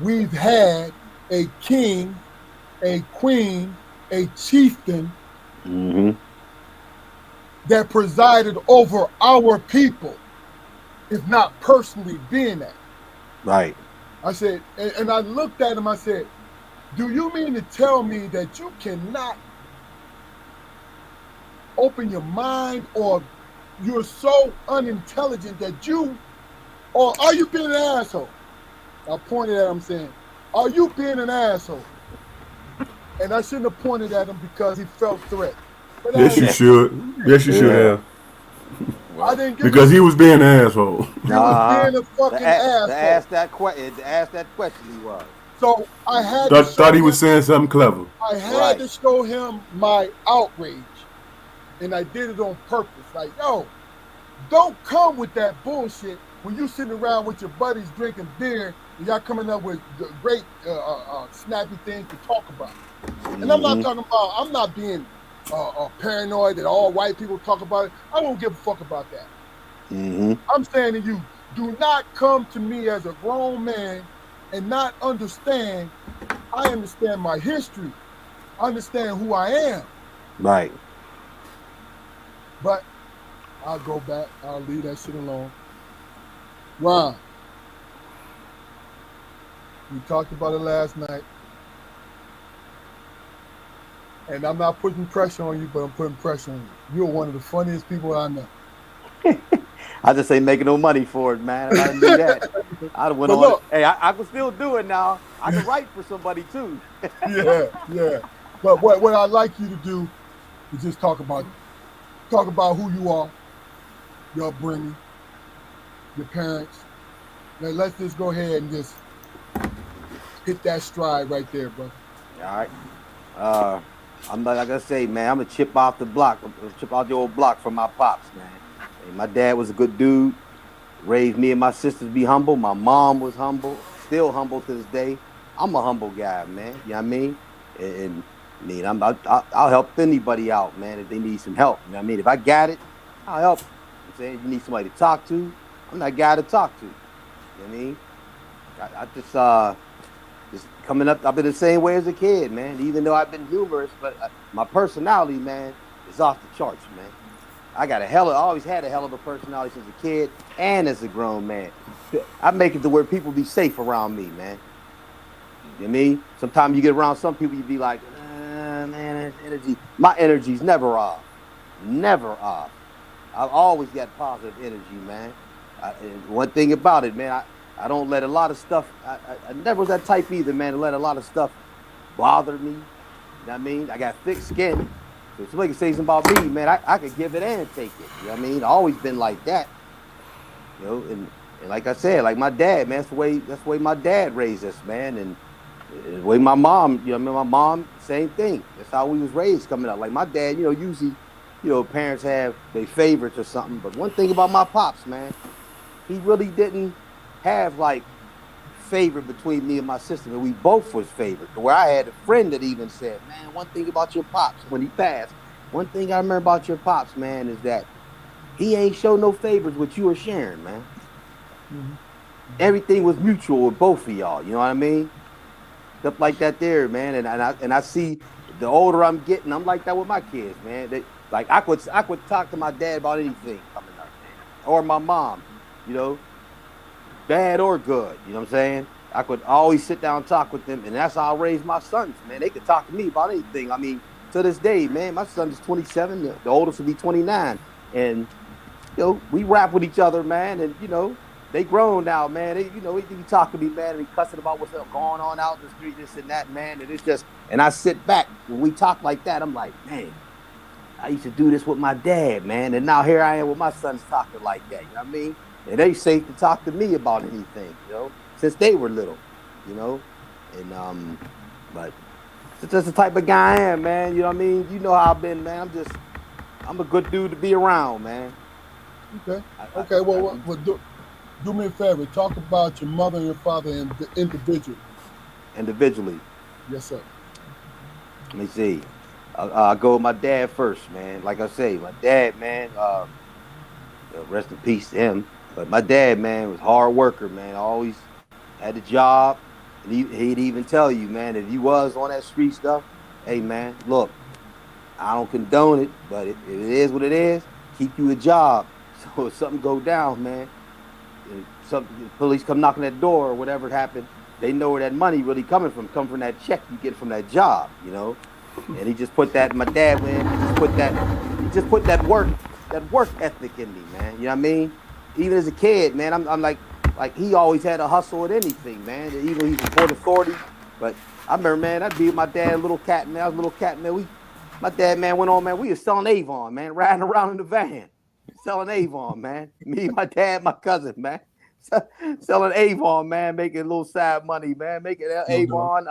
we've had a king, a queen, a chieftain that presided over our people, if not personally being that. Right. I said, and I looked at him, I said, do you mean to tell me that you cannot open your mind, or you're so unintelligent that or are you being an asshole? I pointed at him saying, are you being an asshole? And I shouldn't have pointed at him because he felt threatened. But Yes, you should. Yes, you should have. Well, I didn't because he was being an asshole. He was being a fucking asshole. To ask that question, he was. So I had thought he was saying something clever. I had to show him my outrage, and I did it on purpose. Like, yo, don't come with that bullshit when you sitting around with your buddies drinking beer and y'all coming up with great snappy things to talk about. And I'm not talking about, I'm not being paranoid that all white people talk about it. I don't give a fuck about that. I'm saying to you, do not come to me as a grown man and not understand. I understand my history. I understand who I am. Right. But I'll go back. I'll leave that shit alone. Ron, we talked about it last night. And I'm not putting pressure on you, but I'm putting pressure on you. You're one of the funniest people I know. I just ain't making no money for it, man. If I didn't do that, I'd have went on. Look, hey, I can still do it now. I can write for somebody too. yeah. But what I'd like you to do is just talk about who you are, your upbringing, your parents. Now let's just go ahead and just hit that stride right there, brother. All right. I'm like I say, man, I'm a chip off the block, chip off the old block from my pops, man. Hey, my dad was a good dude. raised me and my sisters to be humble. My mom was humble, still humble to this day. I'm a humble guy, man. You know what I mean? And I mean, I'll help anybody out, man, if they need some help. You know what I mean? If I got it, I'll help. I'm saying, you need somebody to talk to, I'm that guy to talk to. You know what I mean? I just coming up, I've been the same way as a kid, man. Even though I've been humorous, but my personality, man, is off the charts, man. I always had a hell of a personality since a kid and as a grown man. I make it to where people be safe around me, man. You know what I mean? Sometimes you get around some people, you be like, man, energy. My energy's never off. Never off. I've always got positive energy, man. And one thing about it, man, I don't let a lot of stuff, I never was that type either, man, to let a lot of stuff bother me. You know what I mean? I got thick skin. So if somebody can say something about me, man, I could give it and take it. You know what I mean? I've always been like that. You know, and like I said, like my dad, man, that's the way my dad raised us, man. And the way my mom, you know, I mean, my mom, same thing. That's how we was raised coming up. Like my dad, you know, usually, you know, parents have their favorites or something. But one thing about my pops, man, he really didn't have like favorite between me and my sister, and we both was favored. Where I had a friend that even said, man, one thing about your pops when he passed, one thing I remember about your pops, man, is that he ain't show no favors with you or Sharon, man. Mm-hmm. Everything was mutual with both of y'all. You know what I mean? Stuff like that there, man. And I see the older I'm getting, I'm like that with my kids, man. Like I could talk to my dad about anything coming up, man, or my mom, you know, bad or good. You know what I'm saying? I could always sit down and talk with them, and that's how I raised my sons, man. They could talk to me about anything. I mean, to this day, man, my son is 27. The oldest will be 29, and you know, we rap with each other, man, and you know, they grown now, man. They, you know, they be talking to me, man, and cussing about what's going on out in the street, this and that, man. And it's just, and I sit back when we talk like that. I'm like, man, I used to do this with my dad, man, and now here I am with my sons talking like that. You know what I mean? And they safe to talk to me about anything, you know, since they were little, you know. And but it's just the type of guy I am, man. You know what I mean? You know how I've been, man. I'm a good dude to be around, man. Okay. Well, do me a favor. Talk about your mother and your father individually. Individually. Yes, sir. Let me see. I'll go with my dad first, man. Like I say, my dad, man, rest in peace to him. But my dad, man, was a hard worker, man. Always had a job. And he'd even tell you, man, if you was on that street stuff, hey, man, look, I don't condone it, but if it is what it is, keep you a job. So if something go down, man, some police come knocking at the door or whatever happened, they know where that money really come from that check you get from that job, you know. And he just put that. My dad went. He just put that work ethic in me, man. You know what I mean? Even as a kid, man, I'm like he always had a hustle with anything, man. Even though he's a Port Authority, but I remember, man, I'd be with my dad, little cat, man. I was a little cat, man. My dad, man, went on, man. We was selling Avon, man, riding around in the van, selling Avon, man. Me, my dad, my cousin, man. Selling Avon, man, making a little side money, man, making Avon.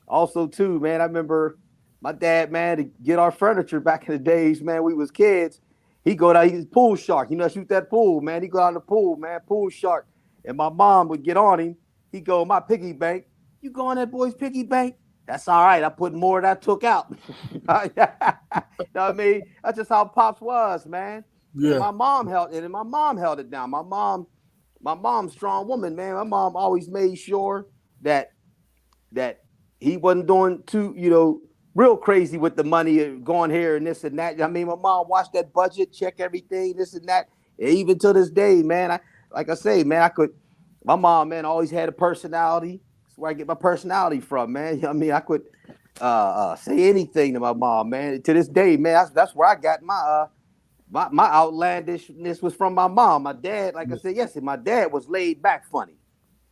Also, too, man, I remember my dad, man, to get our furniture back in the days, man, we was kids. He go down, he's a pool shark. You know, shoot that pool, man. He go out in the pool, man, pool shark. And my mom would get on him. He go, my piggy bank. You go on that boy's piggy bank? That's all right. I put more than I took out. You know what I mean? That's just how Pops was, man. Yeah. And my mom held it down. My mom's strong woman, man. My mom always made sure that he wasn't doing too, you know, real crazy with the money going here and this and that. I mean, my mom watched that budget, check everything, this and that. And even to this day, man, my mom, man, always had a personality. That's where I get my personality from, man. You know what I mean? I could say anything to my mom, man. To this day, man, that's where I got my outlandishness was from my mom. My dad, like I said yesterday, my dad was laid back funny.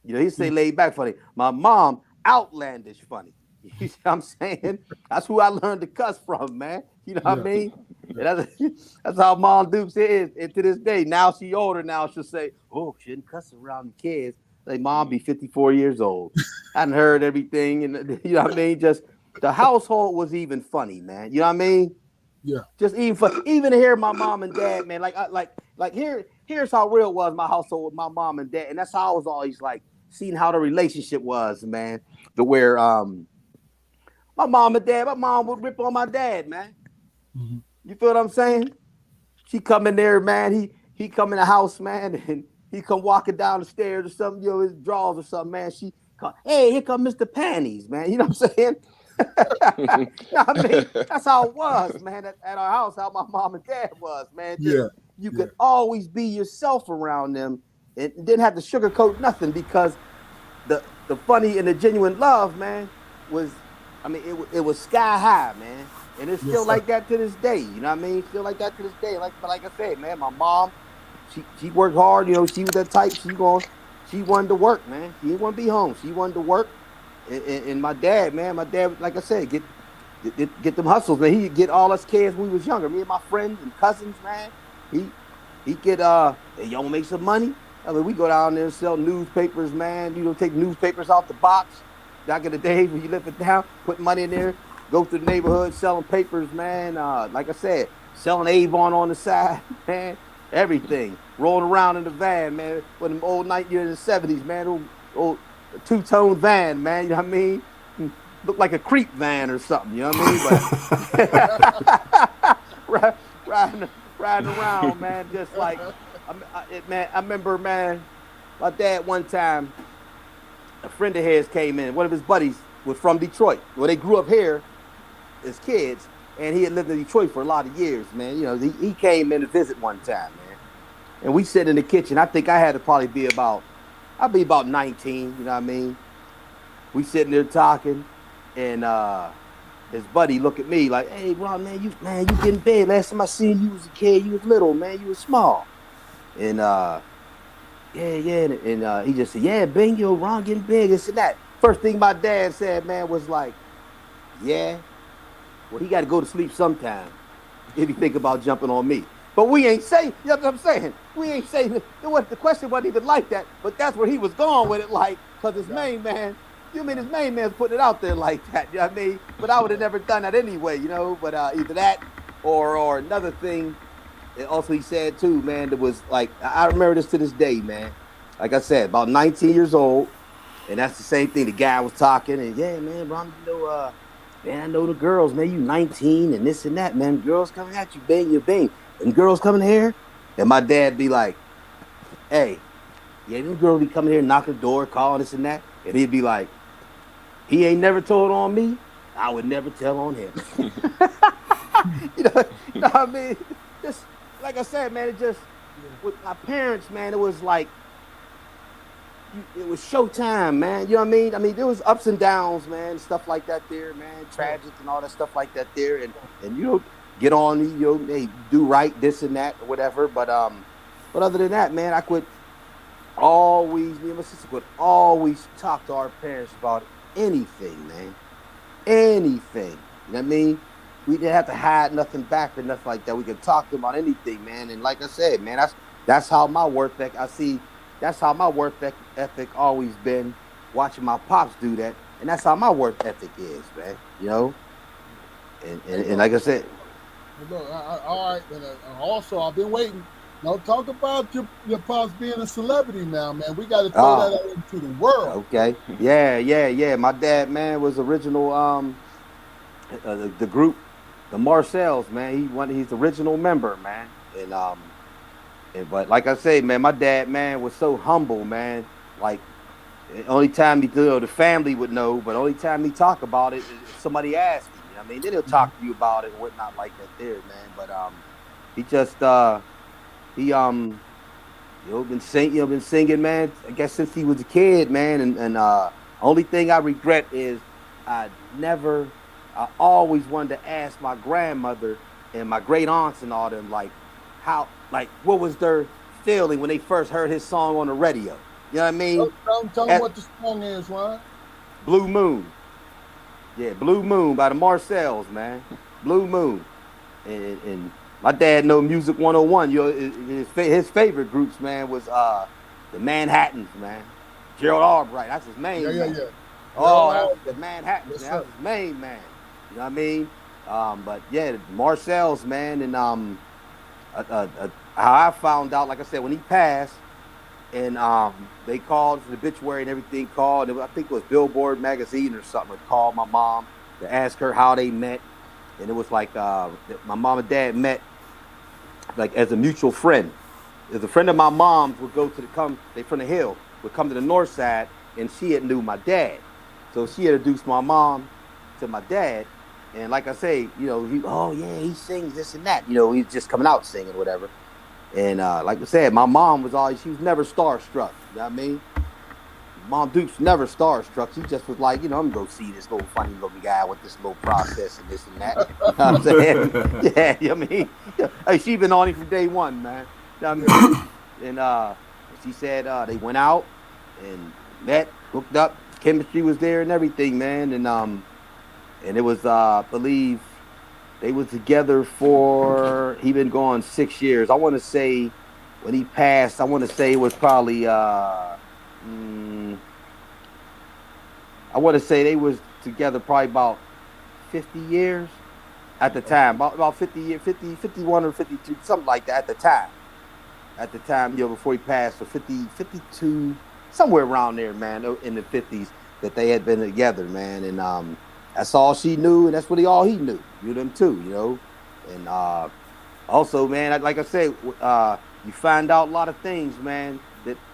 You know, he'd say laid back funny. My mom, outlandish funny. You see what I'm saying? That's who I learned to cuss from, man. You know what I mean? That's how Mom Dukes is. And to this day, now she older now, she'll say, oh, shouldn't cuss around the kids. Like, Mom be 54 years old. I hadn't heard everything. And you know what I mean? Just the household was even funny, man. You know what I mean? Yeah. Just even to hear my mom and dad, man, like like here's how real it was my household with my mom and dad, and that's how I was always like seeing how the relationship was, man. To where my mom would rip on my dad, man. Mm-hmm. You feel what I'm saying? She come in there, man. He come in the house, man, and he come walking down the stairs or something, his drawers or something, man. She come, hey, here come Mr. Panties, man. You know what I'm saying? I mean, that's how it was, man, at our house, how my mom and dad was, man. Just Yeah. you Yeah. could always be yourself around them and didn't have to sugarcoat nothing because the funny and the genuine love, man, was, I mean, it was sky high, man, and it's Yes, still sir. like that to this day. You know what I mean? Still like that to this day. Like I said, man, my mom, she worked hard. You know, she was that type. She wanted to work, man. She didn't want to be home. She wanted to work. And my dad, man, like I said, get them hustles, man. He get all us kids when we was younger. Me and my friends and cousins, man. He he get hey, y'all wanna make some money? I mean, we go down there and sell newspapers, man. You know, take newspapers out the box. Back in the day when you live it down, put money in there, go through the neighborhood selling papers, man. Like I said, selling Avon on the side, man. Everything. Rolling around in the van, man. With them old 1970s, man. Old two-tone van, man. You know what I mean? Looked like a creep van or something, you know what I mean? But riding, riding around, man, just like, man, I remember, man, my dad one time, a friend of his came in. One of his buddies was from Detroit. Well, they grew up here as kids, and he had lived in Detroit for a lot of years, man. You know, he came in to visit one time, man. And we sit in the kitchen. I think I had to probably be I'd be about 19, you know what I mean? We sitting there talking, and his buddy look at me like, "Hey, Ron, man, you getting big. Last time I seen you was a kid, you was little, man, you was small." And yeah, and he just said, "Yeah, bingo, Ron getting big, this and that." First thing my dad said, man, was like, "Yeah, well, he got to go to sleep sometime if he think about jumping on me." But we ain't saying, you know what I'm saying? We ain't saying, the question wasn't even like that, but that's where he was going with it, like, because his main man, you mean his main man's putting it out there like that, you know what I mean? But I would have never done that anyway, you know? But either that or another thing, and also he said too, man, that was like, I remember this to this day, man. Like I said, about 19 years old, and that's the same thing. The guy was talking, and yeah, man, Ron, man, I know the girls, man, you 19 and this and that, man. Girls coming at you, bang, you bang. And girls coming here, and my dad be like, "Hey, yeah, them girls be coming here, knocking the door, calling this and that," and he'd be like, "He ain't never told on me. I would never tell on him." You know what I mean? Just like I said, man, it just with my parents, man, it was like it was showtime, man. You know what I mean? I mean, there was ups and downs, man, stuff like that there, man, tragic and all that stuff like that there, and you know, get on, you know, they do right, this and that, or whatever. But other than that, man, I could always, me and my sister could always talk to our parents about anything, man, anything. You know what I mean? We didn't have to hide nothing back or nothing like that. We could talk to them about anything, man. And like I said, man, that's how my work ethic. I see that's how my work ethic always been. Watching my pops do that, and that's how my work ethic is, man. You know, and like I said, Look, all right. And also, I've been waiting. Now, talk about your pops being a celebrity now, man. We got to throw that out into the world. Okay, yeah. My dad, man, was original. The group, the Marcells, man. He's the original member, man. But like I say, man, my dad, man, was so humble, man. Like only time the family would know, but only time he talk about it is if somebody asks him. You know what I mean? Then he'll talk to you about it and whatnot like that there, man. But he just he been singing, man. I guess since he was a kid, man. And only thing I regret is I never. I always wanted to ask my grandmother and my great aunts and all them what was their feeling when they first heard his song on the radio. You know what I mean? Tell them what the song is, Ron. Blue Moon. Yeah, Blue Moon by the Marcells, man. Blue Moon. And my dad know Music 101. You know, his favorite groups, man, was the Manhattans, man. Gerald Albright, that's his main man. Yeah. Oh, that's the Manhattans, yes, man. That's his main man. You know what I mean? But yeah, Marcells, man, and how I found out, like I said, when he passed, and they called for the obituary and everything. Called, I think it was Billboard magazine or something. Called my mom to ask her how they met, and it was like my mom and dad met like as a mutual friend. As a friend of my mom's would go to they from the hill, would come to the north side, and she had knew my dad. So she introduced my mom to my dad. And like I say, oh yeah, he sings this and that. He's just coming out singing, whatever. And like I said, my mom she was never starstruck. You know what I mean? Mom Duke's never starstruck. She just was like, I'm going to go see this little funny looking guy with this little process and this and that. You know what I'm saying? Yeah, you know what I mean? Hey, she been on him from day one, man. You know what I mean? And she said they went out and met, hooked up, chemistry was there and everything, man. And it was, I believe, they were together he been gone 6 years. I want to say when he passed, I want to say it was probably, I want to say they was together probably about 50 years at the time, about 50 years, 50, 51 or 52, something like that at the time, before he passed, so 50, 52, somewhere around there, man, in the 50s that they had been together, man. And that's all she knew, and that's really all he knew. Them too, And also, man, like I said, you find out a lot of things, man,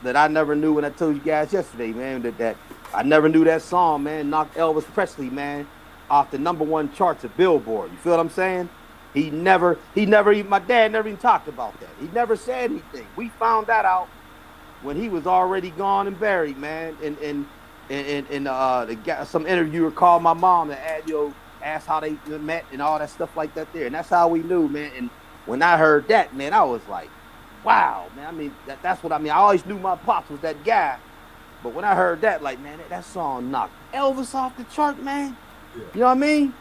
that I never knew when I told you guys yesterday, man. That I never knew that song, man, knocked Elvis Presley, man, off the #1 charts of Billboard. You feel what I'm saying? He never even, my dad never even talked about that. He never said anything. We found that out when he was already gone and buried, man. And some interviewer called my mom and asked how they met and all that stuff like that there. And that's how we knew, man. And when I heard that, man, I was like, wow, man. I mean, that's what I mean. I always knew my pops was that guy. But when I heard that, like, man, that song knocked Elvis off the chart, man. Yeah. You know what I mean?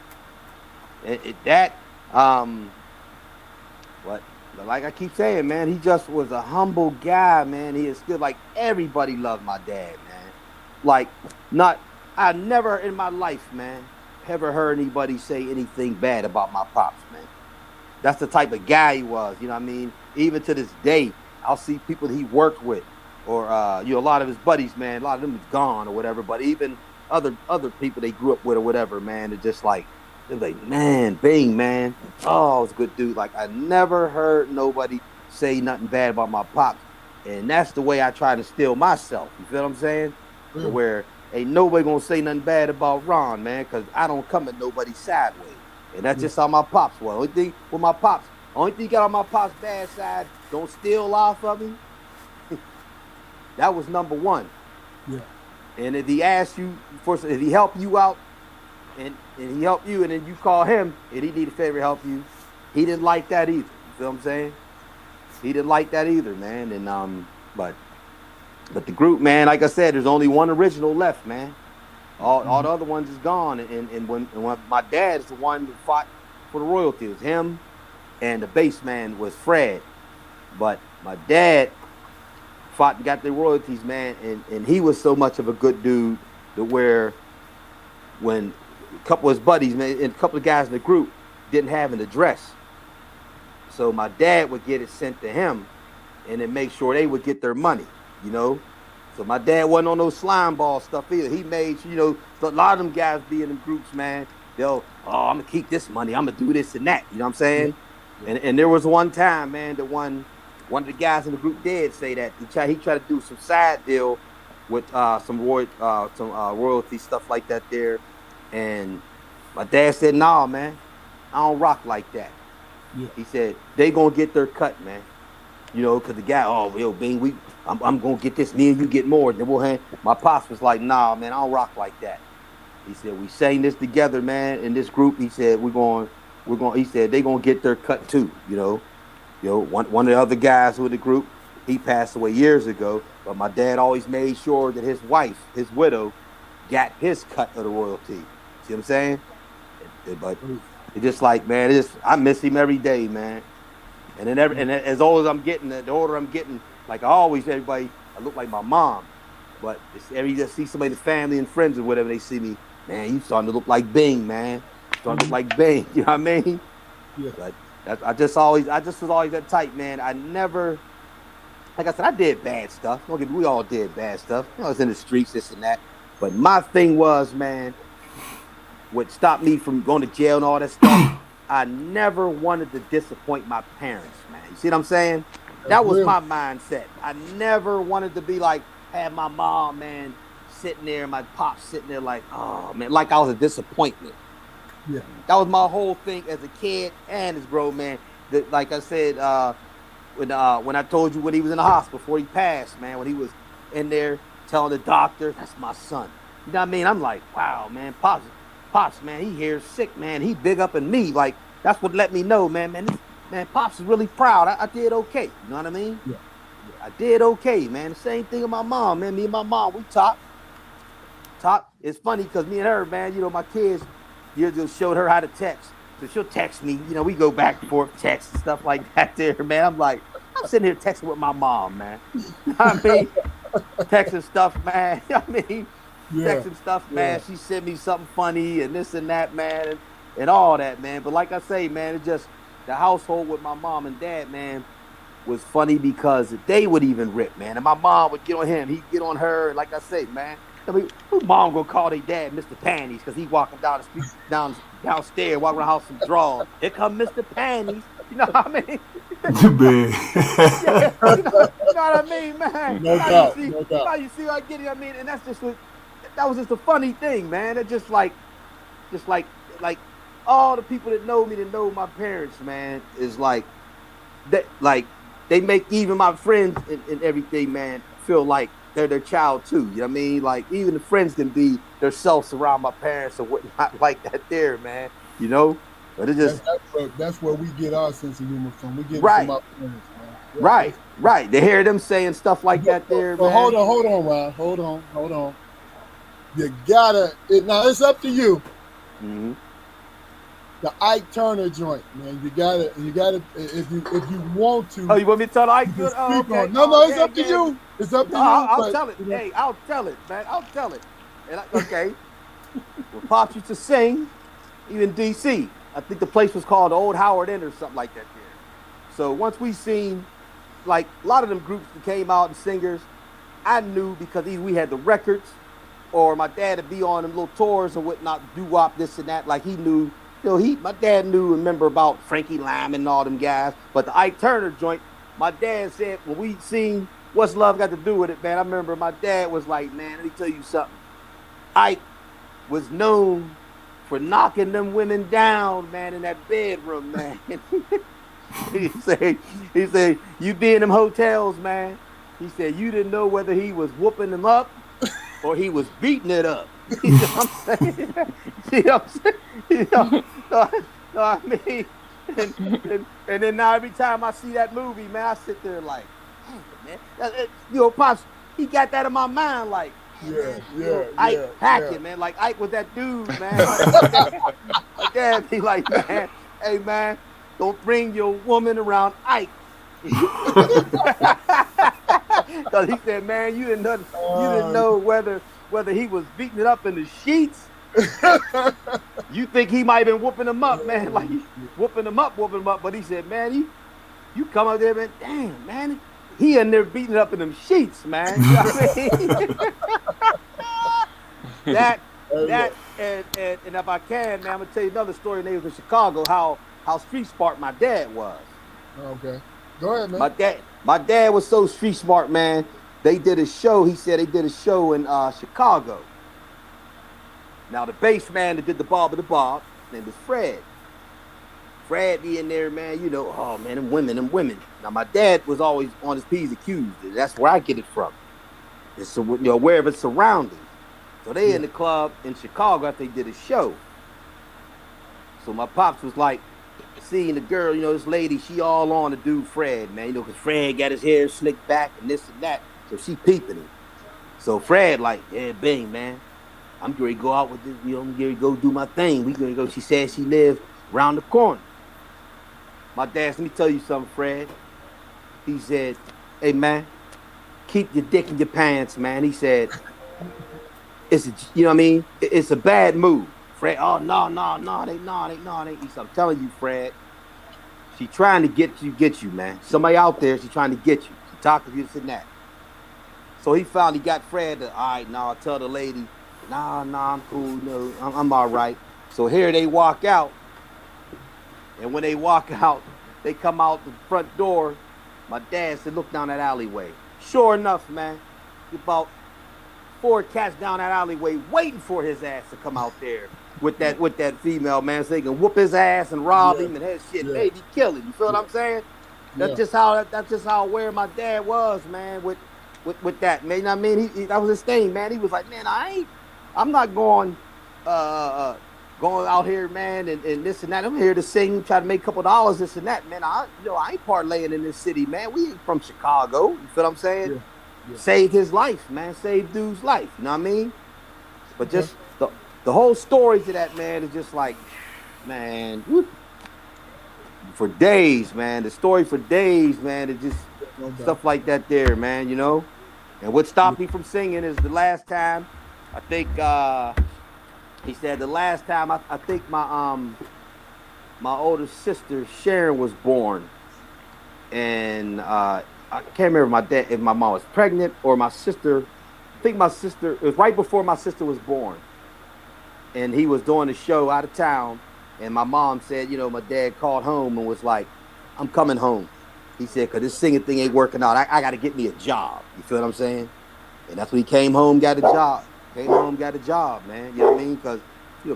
But like I keep saying, man, he just was a humble guy, man. He is still like everybody loved my dad, man. Like, I never in my life, man, ever heard anybody say anything bad about my pops, man. That's the type of guy he was, you know what I mean? Even to this day, I'll see people that he worked with, or a lot of his buddies, man. A lot of them is gone or whatever. But even other people they grew up with or whatever, man, they're just like, man, Bing, man. Oh, it's a good dude. Like, I never heard nobody say nothing bad about my pops. And that's the way I try to still myself. You feel what I'm saying? Mm. Where ain't nobody gonna say nothing bad about Ron, man, because I don't come at nobody sideways. And that's just how my pops was. Only thing got on my pops' bad side, don't steal off of me. That was #1. Yeah. And if he asked you if he helped you out, and he helped you, and then you call him, and he need a favor to help you, he didn't like that either. You feel what I'm saying? He didn't like that either, man. And but the group, man, like I said, there's only one original left, man. All the other ones is gone. And when my dad is the one who fought for the royalty, it was him, and the bass man was Fred. But my dad fought and got the royalties, man, and he was so much of a good dude to where when a couple of his buddies, man, and a couple of guys in the group didn't have an address. So my dad would get it sent to him and then make sure they would get their money, So my dad wasn't on those slime ball stuff either. He made, a lot of them guys be in the groups, man. I'm going to keep this money. I'm going to do this and that. You know what I'm saying? Yeah. And there was one time, man, that one of the guys in the group did say that he tried to do some side deal with some royalty stuff like that there. And my dad said, "Nah, man, I don't rock like that." Yeah. He said, "They gonna get their cut, man." Because the guy, Bing, I'm gonna get this, me and you get more. Then we'll hand. My pops was like, "Nah, man, I don't rock like that." He said, "We sang this together, man, in this group." He said, we're going. He said, "They gonna get their cut too." One of the other guys who in the group, he passed away years ago. But my dad always made sure that his wife, his widow, got his cut of the royalty. See what I'm saying? But it's just like, man, I miss him every day, man. And then and as old as I'm getting, the older I'm getting, like I always, everybody, I look like my mom. But every just see somebody, family and friends or whatever, they see me, man, you starting to look like Bing, man. Starting to look like Bing. You know what I mean? Yeah. But I just was always that type, man. I never, like I said, I did bad stuff. We all did bad stuff. I was in the streets, this and that. But my thing was, man, what stopped me from going to jail and all that stuff, I never wanted to disappoint my parents, man. You see what I'm saying? That was my mindset. I never wanted to be like, have my mom, man, sitting there, my pops sitting there like, oh, man, like I was a disappointment. Yeah. That was my whole thing as a kid and as grown man. That, like I said, when I told you when he was in the hospital before he passed, man, when he was in there telling the doctor, that's my son. You know what I mean? I'm like, wow, man, Pops, man, he here sick, man. He big up in me. Like, that's what let me know, man, Pops is really proud. I did okay. You know what I mean? Yeah. I did okay, man. The same thing with my mom, man. Me and my mom, we talk. It's funny because me and her, man, you know, my kids, you just showed her how to text. So she'll text me, you know, we go back and forth, text and stuff like that there, man. I'm like, I'm sitting here texting with my mom, man. You know what I mean? Texting stuff, man. I mean, texting stuff, man. She sent me something funny and this and that, man, and all that, man. But like I say, man, it just, the household with my mom and dad, man, was funny because they would even rip, man. And my mom would get on him, he'd get on her. And like I say, man, I mean, who mom gonna call their dad Mr. Panties because he walking down the street, downstairs, walking around some drawers. Here come Mr. Panties. You know what I mean? Yeah, you know what I mean, man? No doubt. Now you see what I get it? I mean, and that's just that was just a funny thing, man. It just like all the people that know me, that know my parents, man, is like that. Like they make even my friends and everything, man, feel like they're their child too. You know what I mean? Like even the friends can be themselves around my parents or whatnot like that there, man. You know? But it just that's where we get our sense of humor from. We get it right. from our parents, man. Right. To hear them saying stuff like that there, man. Hold on, Ron. Hold on. You gotta now it's up to you. Mm-hmm. The Ike Turner joint, man. You gotta if you want to. Oh, you want me to tell Ike? Oh, okay. No, it's up to you. It's up to you. I'll tell it. You know. Hey, I'll tell it, man. I'll tell it. And okay. Well, Pops used to sing, even in D.C. I think the place was called Old Howard Inn or something like that there. So once we seen, like, a lot of them groups that came out and singers, I knew because either we had the records or my dad would be on them little tours or whatnot, doo-wop, this and that. Like, he knew, you know, my dad knew, remember about Frankie Lyman and all them guys. But the Ike Turner joint, my dad said, when we seen What's Love Got to Do With It, man, I remember my dad was like, man, let me tell you something. Ike was known for knocking them women down, man, in that bedroom, man. he said, you be in them hotels, man. He said, you didn't know whether he was whooping them up or he was beating it up. You know what I'm saying? You know what I'm saying? You know what I mean? And then now every time I see that movie, man, I sit there like, man, you know, Pops, he got that in my mind, like, Ike Hackett, man. Like Ike was that dude, man. My dad be like, man, hey man, don't bring your woman around Ike. Cause he said, man, you didn't know whether he was beating it up in the sheets. You think he might have been whooping him up, man? Like whooping him up. But he said, man, you come up there, man. Damn, man. He in there beating it up in them sheets, man. You know what I mean? that and if I can, man, I'm gonna tell you another story. When they was in Chicago, how street smart my dad was. Okay, go ahead, man. My dad was so street smart, man. They did a show. He said they did a show in Chicago. Now the bass man that did the Bob of the Bob, his name was Fred. Fred be in there, man, you know, oh man, them women. Now my dad was always on his P's and Q's. That's where I get it from. It's so, you know, aware of its surroundings. So they in the club in Chicago after they did a show. So my pops was like, seeing the girl, you know, this lady, she all on the dude Fred, man, you know, because Fred got his hair slicked back and this and that. So she peeping him. So Fred like, yeah, bang, man. I'm going to go out with this, you know, I'm going to go do my thing. We going to go. She said she lived around the corner. My dad, let me tell you something, Fred. He said, hey, man, keep your dick in your pants, man. He said, you know what I mean? It's a bad move. Fred, oh, no. He said, I'm telling you, Fred, She trying to get you, man. Somebody out there, she trying to get you. She talking to you, this and that. So he finally got Fred to, all right, now I tell the lady, nah, I'm cool, no, I'm all right. So here they walk out, and when they walk out, they come out the front door. My dad said, look down that alleyway. Sure enough, man, about 4 cats down that alleyway waiting for his ass to come out there with that female, man, so they can whoop his ass and rob him and his shit, maybe kill him. You feel what I'm saying? That's just how aware my dad was, man, with that, man. You know what I mean? He that was his thing, man. He was like, man, I'm not going out here, man, and this and that. I'm here to sing, try to make a couple dollars, this and that, man. I ain't parlaying in this city, man. We ain't from Chicago. You feel what I'm saying? Yeah. Saved his life, man. Saved dude's life. You know what I mean? But just the whole story to that, man, is just like, man, for days, man. The story for days, man. It's just stuff like that there, man, you know? And what stopped me from singing is the last time, I think, he said the last time, I think my older sister, Sharon, was born. And I can't remember if my mom was pregnant or my sister. I think my sister, it was right before my sister was born. And he was doing a show out of town. And my mom said, my dad called home and was like, I'm coming home. He said, because this singing thing ain't working out. I got to get me a job. You feel what I'm saying? And that's when he came home, got a job. Man. You know what I mean? Because,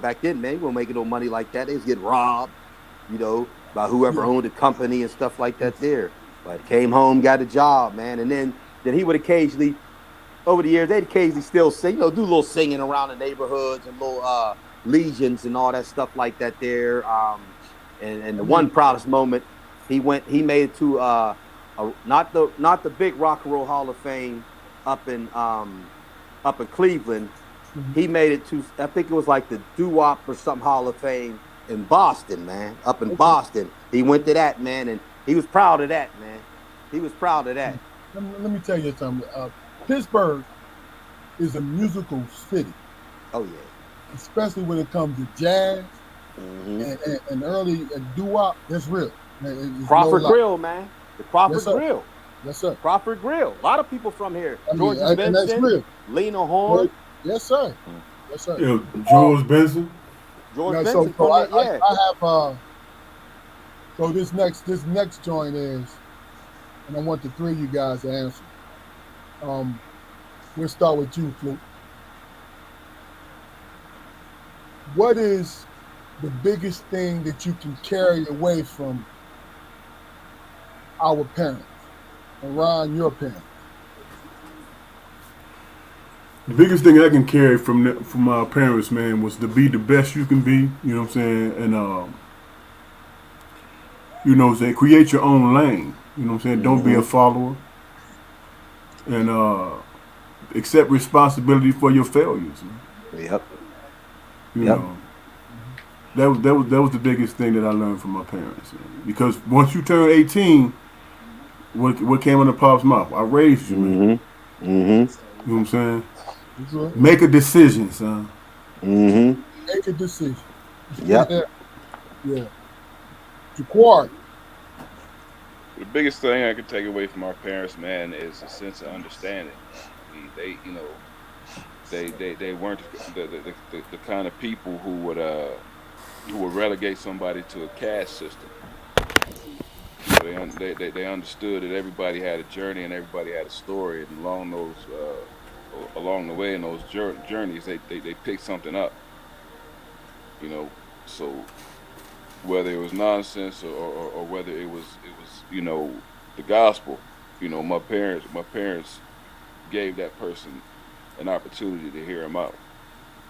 back then, man, you weren't making no money like that. They was getting robbed, by whoever owned the company and stuff like that there. But came home, got a job, man. And then he would occasionally, over the years, they'd occasionally still sing, do a little singing around the neighborhoods and little legions and all that stuff like that there. And the one proudest moment, he made it to not the big Rock and Roll Hall of Fame up in Cleveland. Mm-hmm. He made it to, I think it was like the Doo-Wop or some Hall of Fame in Boston, man. Up in Boston. He went to that, man, and he was proud of that, man. He was proud of that. Let me tell you something. Pittsburgh is a musical city. Oh, yeah. Especially when it comes to jazz and early doo-wop. That's real. Crawford Grill, man. The Crawford Grill. Yes, sir. Crawford Grill. A lot of people from here. George Benson, Lena Horne. Yes, sir. Yes, sir. George Benson. George Benson. So I have so this next joint is, and I want the three of you guys to answer. We'll start with you, Fluke. What is the biggest thing that you can carry away from our parents? And Ron, your parents. The biggest thing I can carry from my parents, man, was to be the best you can be. You know what I'm saying? And say create your own lane. You know what I'm saying? Don't be a follower. And accept responsibility for your failures. Man. Yep. You know, that was the biggest thing that I learned from my parents. Man. Because once you turn 18, what came out of Pop's mouth? I raised you, man. Mm-hmm. You know what I'm saying? Make a decision, son. Mm-hmm. Make a decision. Yep. Yeah. Jaquar. The biggest thing I could take away from our parents, man, is a sense of understanding. They weren't the kind of people who would relegate somebody to a caste system. They understood that everybody had a journey and everybody had a story, and along the way in those journeys, they picked something up. So whether it was nonsense or whether it was the gospel, my parents gave that person an opportunity to hear him out,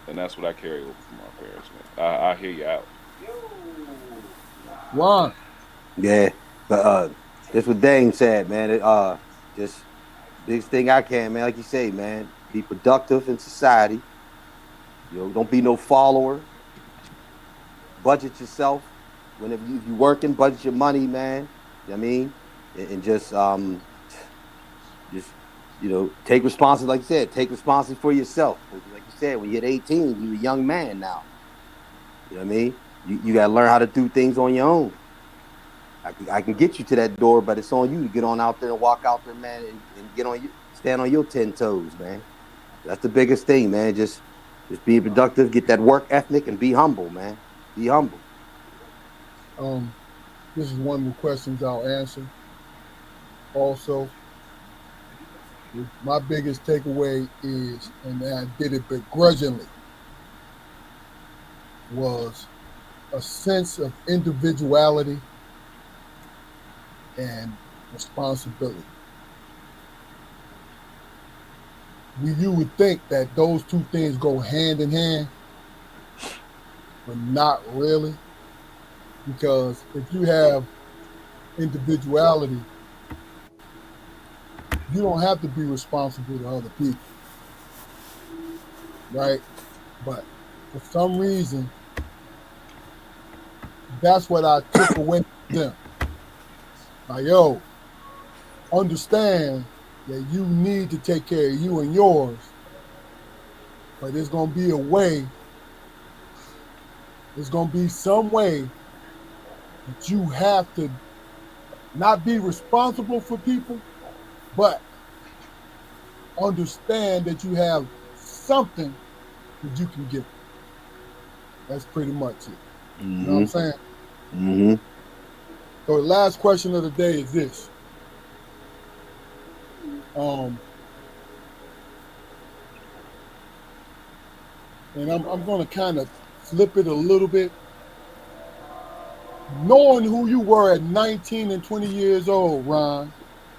and that's what I carry over from my parents, man. I hear you out. Ron. Yeah, but that's what Dane said, man. Just biggest thing I can, man. Like you say, man, be productive in society. Don't be no follower. Budget yourself. Whenever you working, budget your money, man. You know what I mean? And just take responsibility. Like you said, take responsibility for yourself. Like you said, when you hit 18, you're a young man now. You know what I mean? You got to learn how to do things on your own. I can get you to that door, but it's on you to get on out there and walk out there, man, and get on you, stand on your 10 toes, man. That's the biggest thing, man. Just be productive, get that work ethic, and be humble, man. Be humble. Um, this is one of the questions I'll answer. Also, my biggest takeaway is, and I did it begrudgingly, was a sense of individuality and responsibility. You would think that those two things go hand in hand, but not really. Because if you have individuality, you don't have to be responsible to other people, right? But for some reason, that's what I took away from them. Like, yo, understand that you need to take care of you and yours, but there's going to be a way, there's going to be some way that you have to not be responsible for people, but understand that you have something that you can give. That's pretty much it. You know what I'm saying? Mm-hmm. So the last question of the day is this. And I'm going to kind of flip it a little bit. Knowing who you were at 19 and 20 years old, Ron,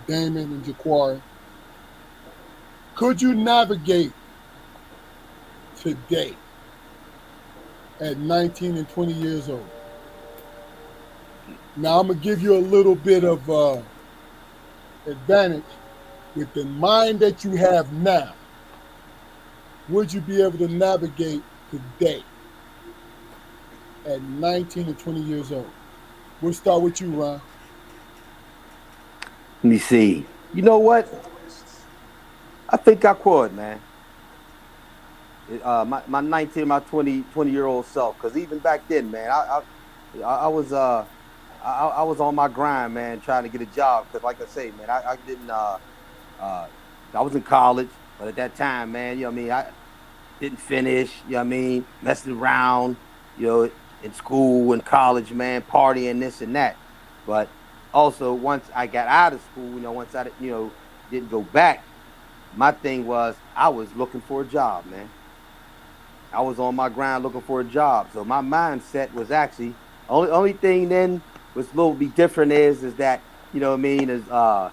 Damon, and Jaquari, could you navigate today at 19 and 20 years old? Now, I'm going to give you a little bit of advantage with the mind that you have now. Would you be able to navigate today at 19 and 20 years old? We'll start with you, Ron. Let me see. You know what? I think I could, man. My 19, my 20-year-old self. Because even back then, man, I was I was on my grind, man, trying to get a job. Because like I say, man, I didn't I was in college, but at that time, man, you know what I mean, I didn't finish, you know what I mean, messing around, you know, in school and college, man, partying this and that. But also once I got out of school, you know, once I didn't go back, my thing was I was looking for a job, man. I was on my grind looking for a job. So my mindset was actually only thing then was a little bit different is that, you know what I mean, is the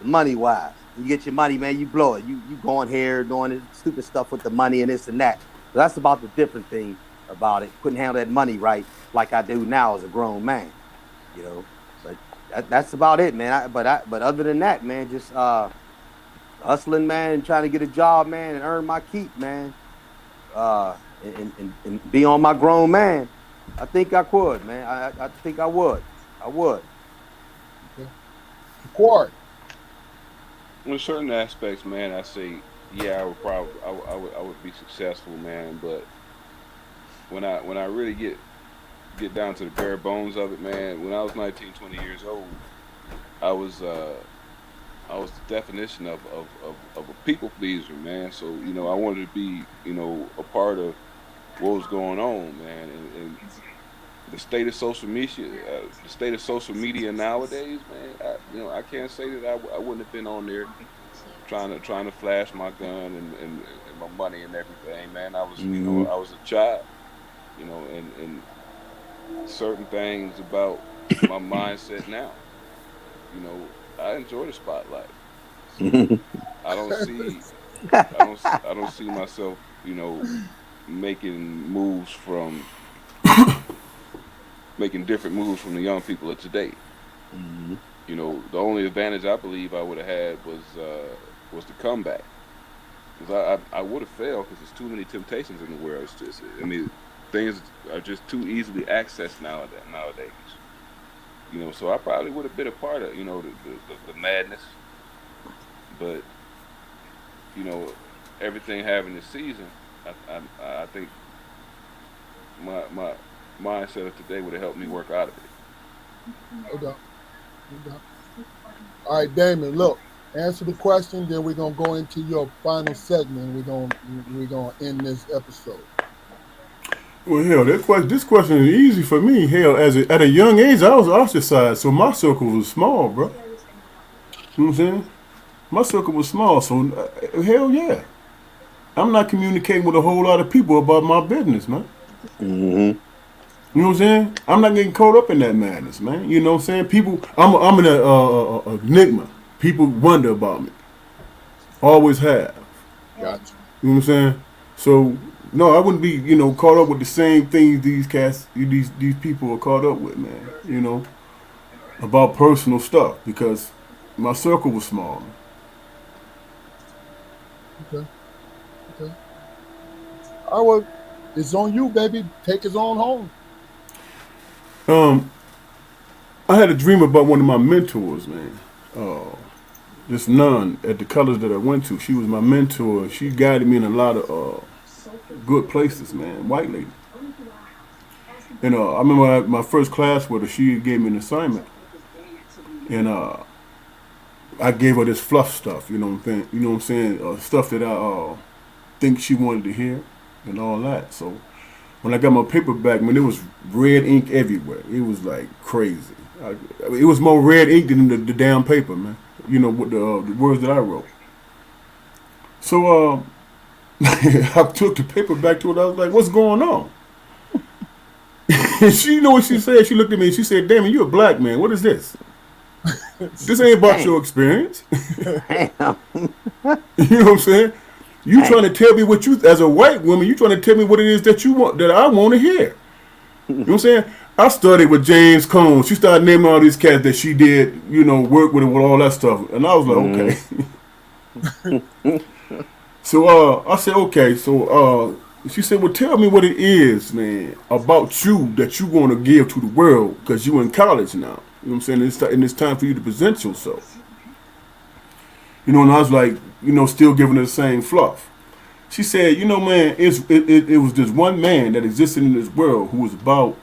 money wise. You get your money, man, you blow it. You going here doing this stupid stuff with the money and this and that. So that's about the different thing about it. Couldn't handle that money right like I do now as a grown man, you know. But that's about it, man. But other than that, man, just hustling, man, and trying to get a job, man, and earn my keep, man. And be on my grown man. I think I could, man. I think I would. I would. Okay. Jaquari. In certain aspects, man, I say, yeah, I would probably, I would be successful, man. But when I really get down to the bare bones of it, man, when I was 19, 20 years old, I was I was the definition of a people pleaser, man. So I wanted to be a part of what was going on, man, and the state of social media, nowadays, man. I can't say that I wouldn't have been on there trying to flash my gun and my money and everything, man. I was I was a child, and certain things about my mindset now. I enjoy the spotlight, so I don't see I don't see myself, making moves from making different moves from the young people of today. Mm-hmm. The only advantage I believe I would have had was the comeback, because I would have failed because there's too many temptations in the world. It's just, I mean, things are just too easily accessed nowadays. So I probably would have been a part of the madness, but you know everything having its season. I think my mindset of today would have helped me work out of it. No doubt. No doubt. All right, Damon, look, answer the question, then we're gonna go into your final segment. We're gonna end this episode. Well, hell, this question is easy for me. Hell, at a young age, I was ostracized, so my circle was small, bro. You know what I'm saying? My circle was small, so hell yeah. I'm not communicating with a whole lot of people about my business, man. Mm-hmm. You know what I'm saying? I'm not getting caught up in that madness, man. You know what I'm saying? People, I'm an enigma. People wonder about me. Always have. Gotcha. You know what I'm saying? So no, I wouldn't be, caught up with the same things these people are caught up with, man. About personal stuff because my circle was small. Okay. Okay. All right, well, it's on you, baby. Take us on home. Um, I had a dream about one of my mentors, man. This nun at the college that I went to. She was my mentor. She guided me in a lot of good places, man. White lady. And I remember my first class with her. She gave me an assignment, and I gave her this fluff stuff. You know what I'm saying? You know what I'm saying? Stuff that I think she wanted to hear, and all that. So when I got my paper back, man, there was red ink everywhere. It was like crazy. It was more red ink than the damn paper, man. With the words that I wrote. So I took the paper back to her. I was like, "What's going on?" And she, what she said? She looked at me and she said, "Damn, you're a black man. What is this? This ain't about your experience." You know what I'm saying? You trying to tell me what you, as a white woman, you trying to tell me what it is that you want, that I want to hear. You know what I'm saying? I studied with James Cone. She started naming all these cats that she did, work with all that stuff. And I was like, okay. So I said, okay. So she said, well, tell me what it is, man, about you that you want to give to the world because you in college now. You know what I'm saying? And it's time for you to present yourself. And I was like, still giving her the same fluff. She said, man, it was this one man that existed in this world who was about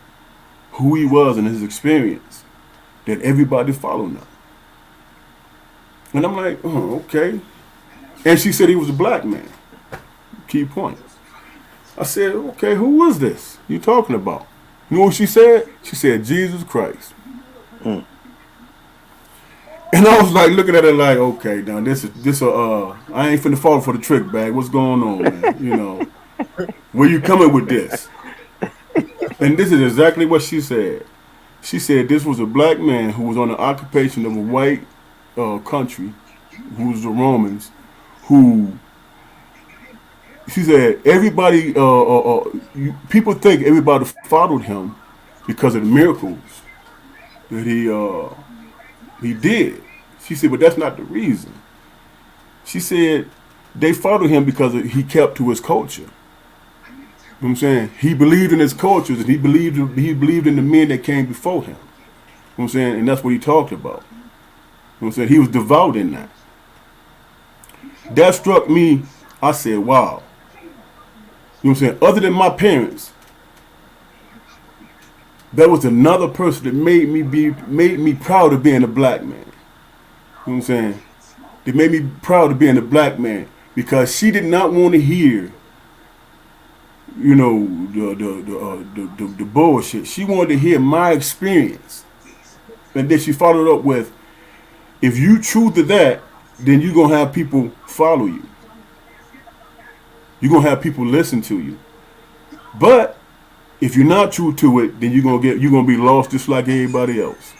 who he was and his experience that everybody followed now. And I'm like, oh, okay. And she said he was a black man. Key point. I said, okay, who was this you talking about? You know what she said? She said, Jesus Christ. Mm. And I was like looking at her like, okay, now I ain't finna fall for the trick bag. What's going on, man? Where you coming with this? And this is exactly what she said. She said this was a black man who was on the occupation of a white country, who was the Romans, who, she said, everybody, people think everybody followed him because of the miracles that he did. She said, but that's not the reason. She said they followed him because he kept to his culture. You know what I'm saying? He believed in his cultures and he believed in the men that came before him. You know what I'm saying? And that's what he talked about. You know what I'm saying? He was devout in that. That struck me. I said, wow. You know what I'm saying? Other than my parents, that was another person that made me proud of being a black man. You know what I'm saying? It made me proud of being a black man because she did not want to hear, the bullshit. She wanted to hear my experience. And then she followed up with, if you true to that, then you're going to have people follow you. You're going to have people listen to you. But if you're not true to it, then you're going to be lost just like everybody else.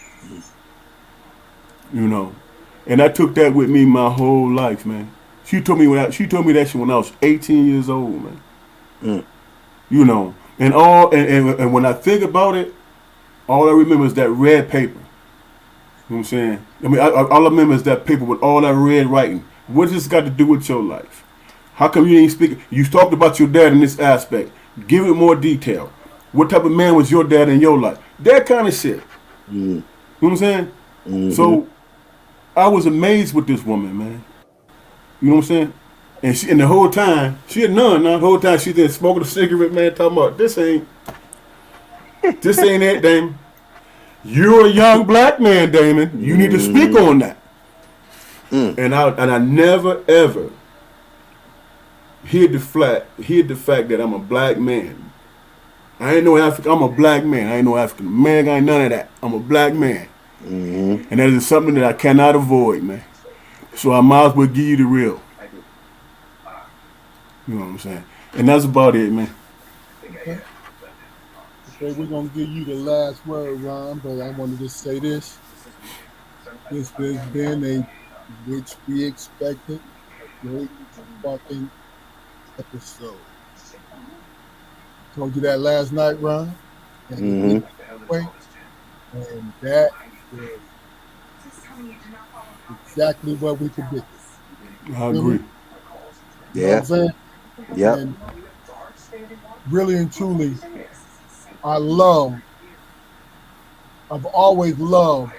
And I took that with me my whole life, man. She told me that shit when I was 18 years old, man. Mm. And when I think about it, all I remember is that red paper. You know what I'm saying? I mean, all I remember is that paper with all that red writing. What does this got to do with your life? How come you ain't speaking? You talked about your dad in this aspect. Give it more detail. What type of man was your dad in your life? That kind of shit. Mm. You know what I'm saying? Mm-hmm. So I was amazed with this woman, man. You know what I'm saying? And the whole time, she had none. Now the whole time she just smoking a cigarette, man, talking about this ain't it, damn. You're a young black man, Damon. You need to speak on that. And I never ever hid the fact that I'm a black man. I ain't no African. I'm a black man. I ain't no African American. I ain't none of that. I'm a black man, and that is something that I cannot avoid, man. So I might as well give you the real. You know what I'm saying? And that's about it, man. Okay, we're gonna give you the last word, Ron. But I wanted to say this. This has been a, which we expected, a great fucking episode. Told you that last night, Ron. And and that is exactly what we predicted. I agree. You know what I'm saying? Yep. And really and truly, I've always loved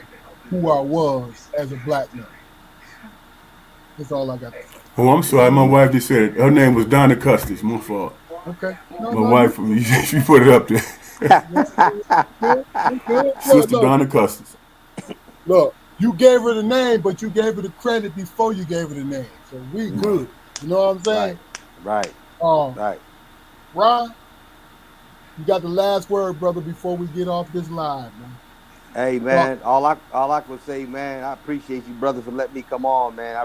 who I was as a black man. That's all I got to say. Oh, I'm sorry. My wife just said it. Her name was Donna Custis. My fault. Okay. My wife, she put it up there. Good. Sister Donna Custis. Look, you gave her the name, but you gave her the credit before you gave her the name. So we good. You know what I'm saying? Right. Right. Ron, you got the last word, brother, before we get off this live, man. Hey, man, all I could say, man, I appreciate you, brother, for letting me come on, man.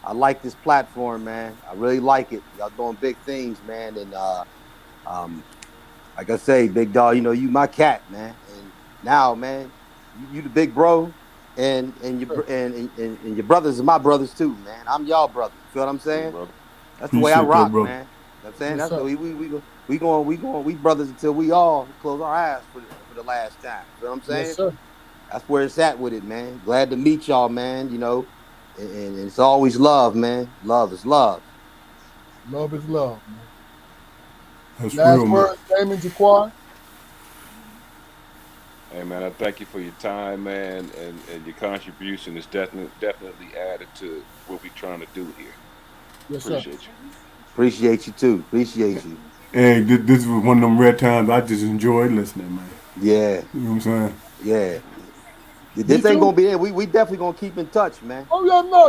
I like this platform, man. I really like it. Y'all doing big things, man. And like I say, big dog, you know, you my cat, man. And now, man, you the big bro, and your brothers are my brothers too, man. I'm y'all brother. Feel what I'm saying? That's the way I rock, man. You know what I'm saying? That's the way we brothers until we all close our eyes for the last time. You know what I'm saying? Yes, sir. That's where it's at with it, man. Glad to meet y'all, man. You know, and it's always love, man. Love is love. Love is love, man. That's last real, word, Damon Jaquar. Hey, man, I thank you for your time, man, and your contribution is definitely added to what we're trying to do here. Yes, Appreciate sir. you. Appreciate you too. Appreciate you. Hey, this was one of them rare times I just enjoyed listening, man. Yeah. You know what I'm saying? Yeah. This ain't gonna be it. We definitely gonna keep in touch, man. Oh yeah, no.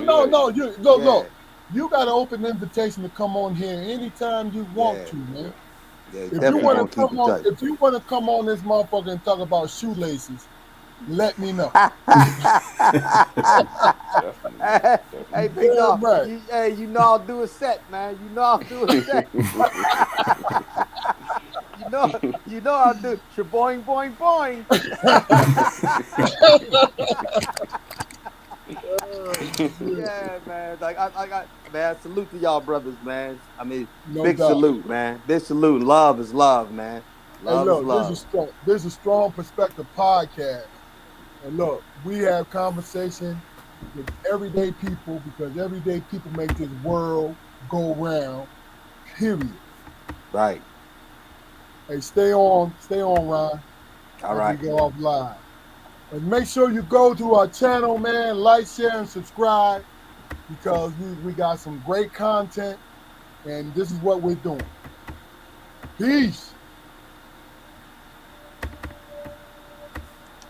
Look. You got an open invitation to come on here anytime you want to, man. Yeah, if you want to come on this motherfucker and talk about shoelaces, let me know. Hey, big dog. Right. You know I'll do a set, man. You know I'll do a set. you know I'll do shaboing, boing, boing. Yeah, man. Man, salute to y'all brothers, man. I mean, big salute, man. Big salute. Love is love, man. Love is love. This is a Strong Perspective podcast. And look, we have conversation with everyday people because everyday people make this world go round, period. Right. Hey, stay on, Ron. All right. We go off live. And make sure you go to our channel, man. Like, share, and subscribe because we got some great content, and this is what we're doing. Peace.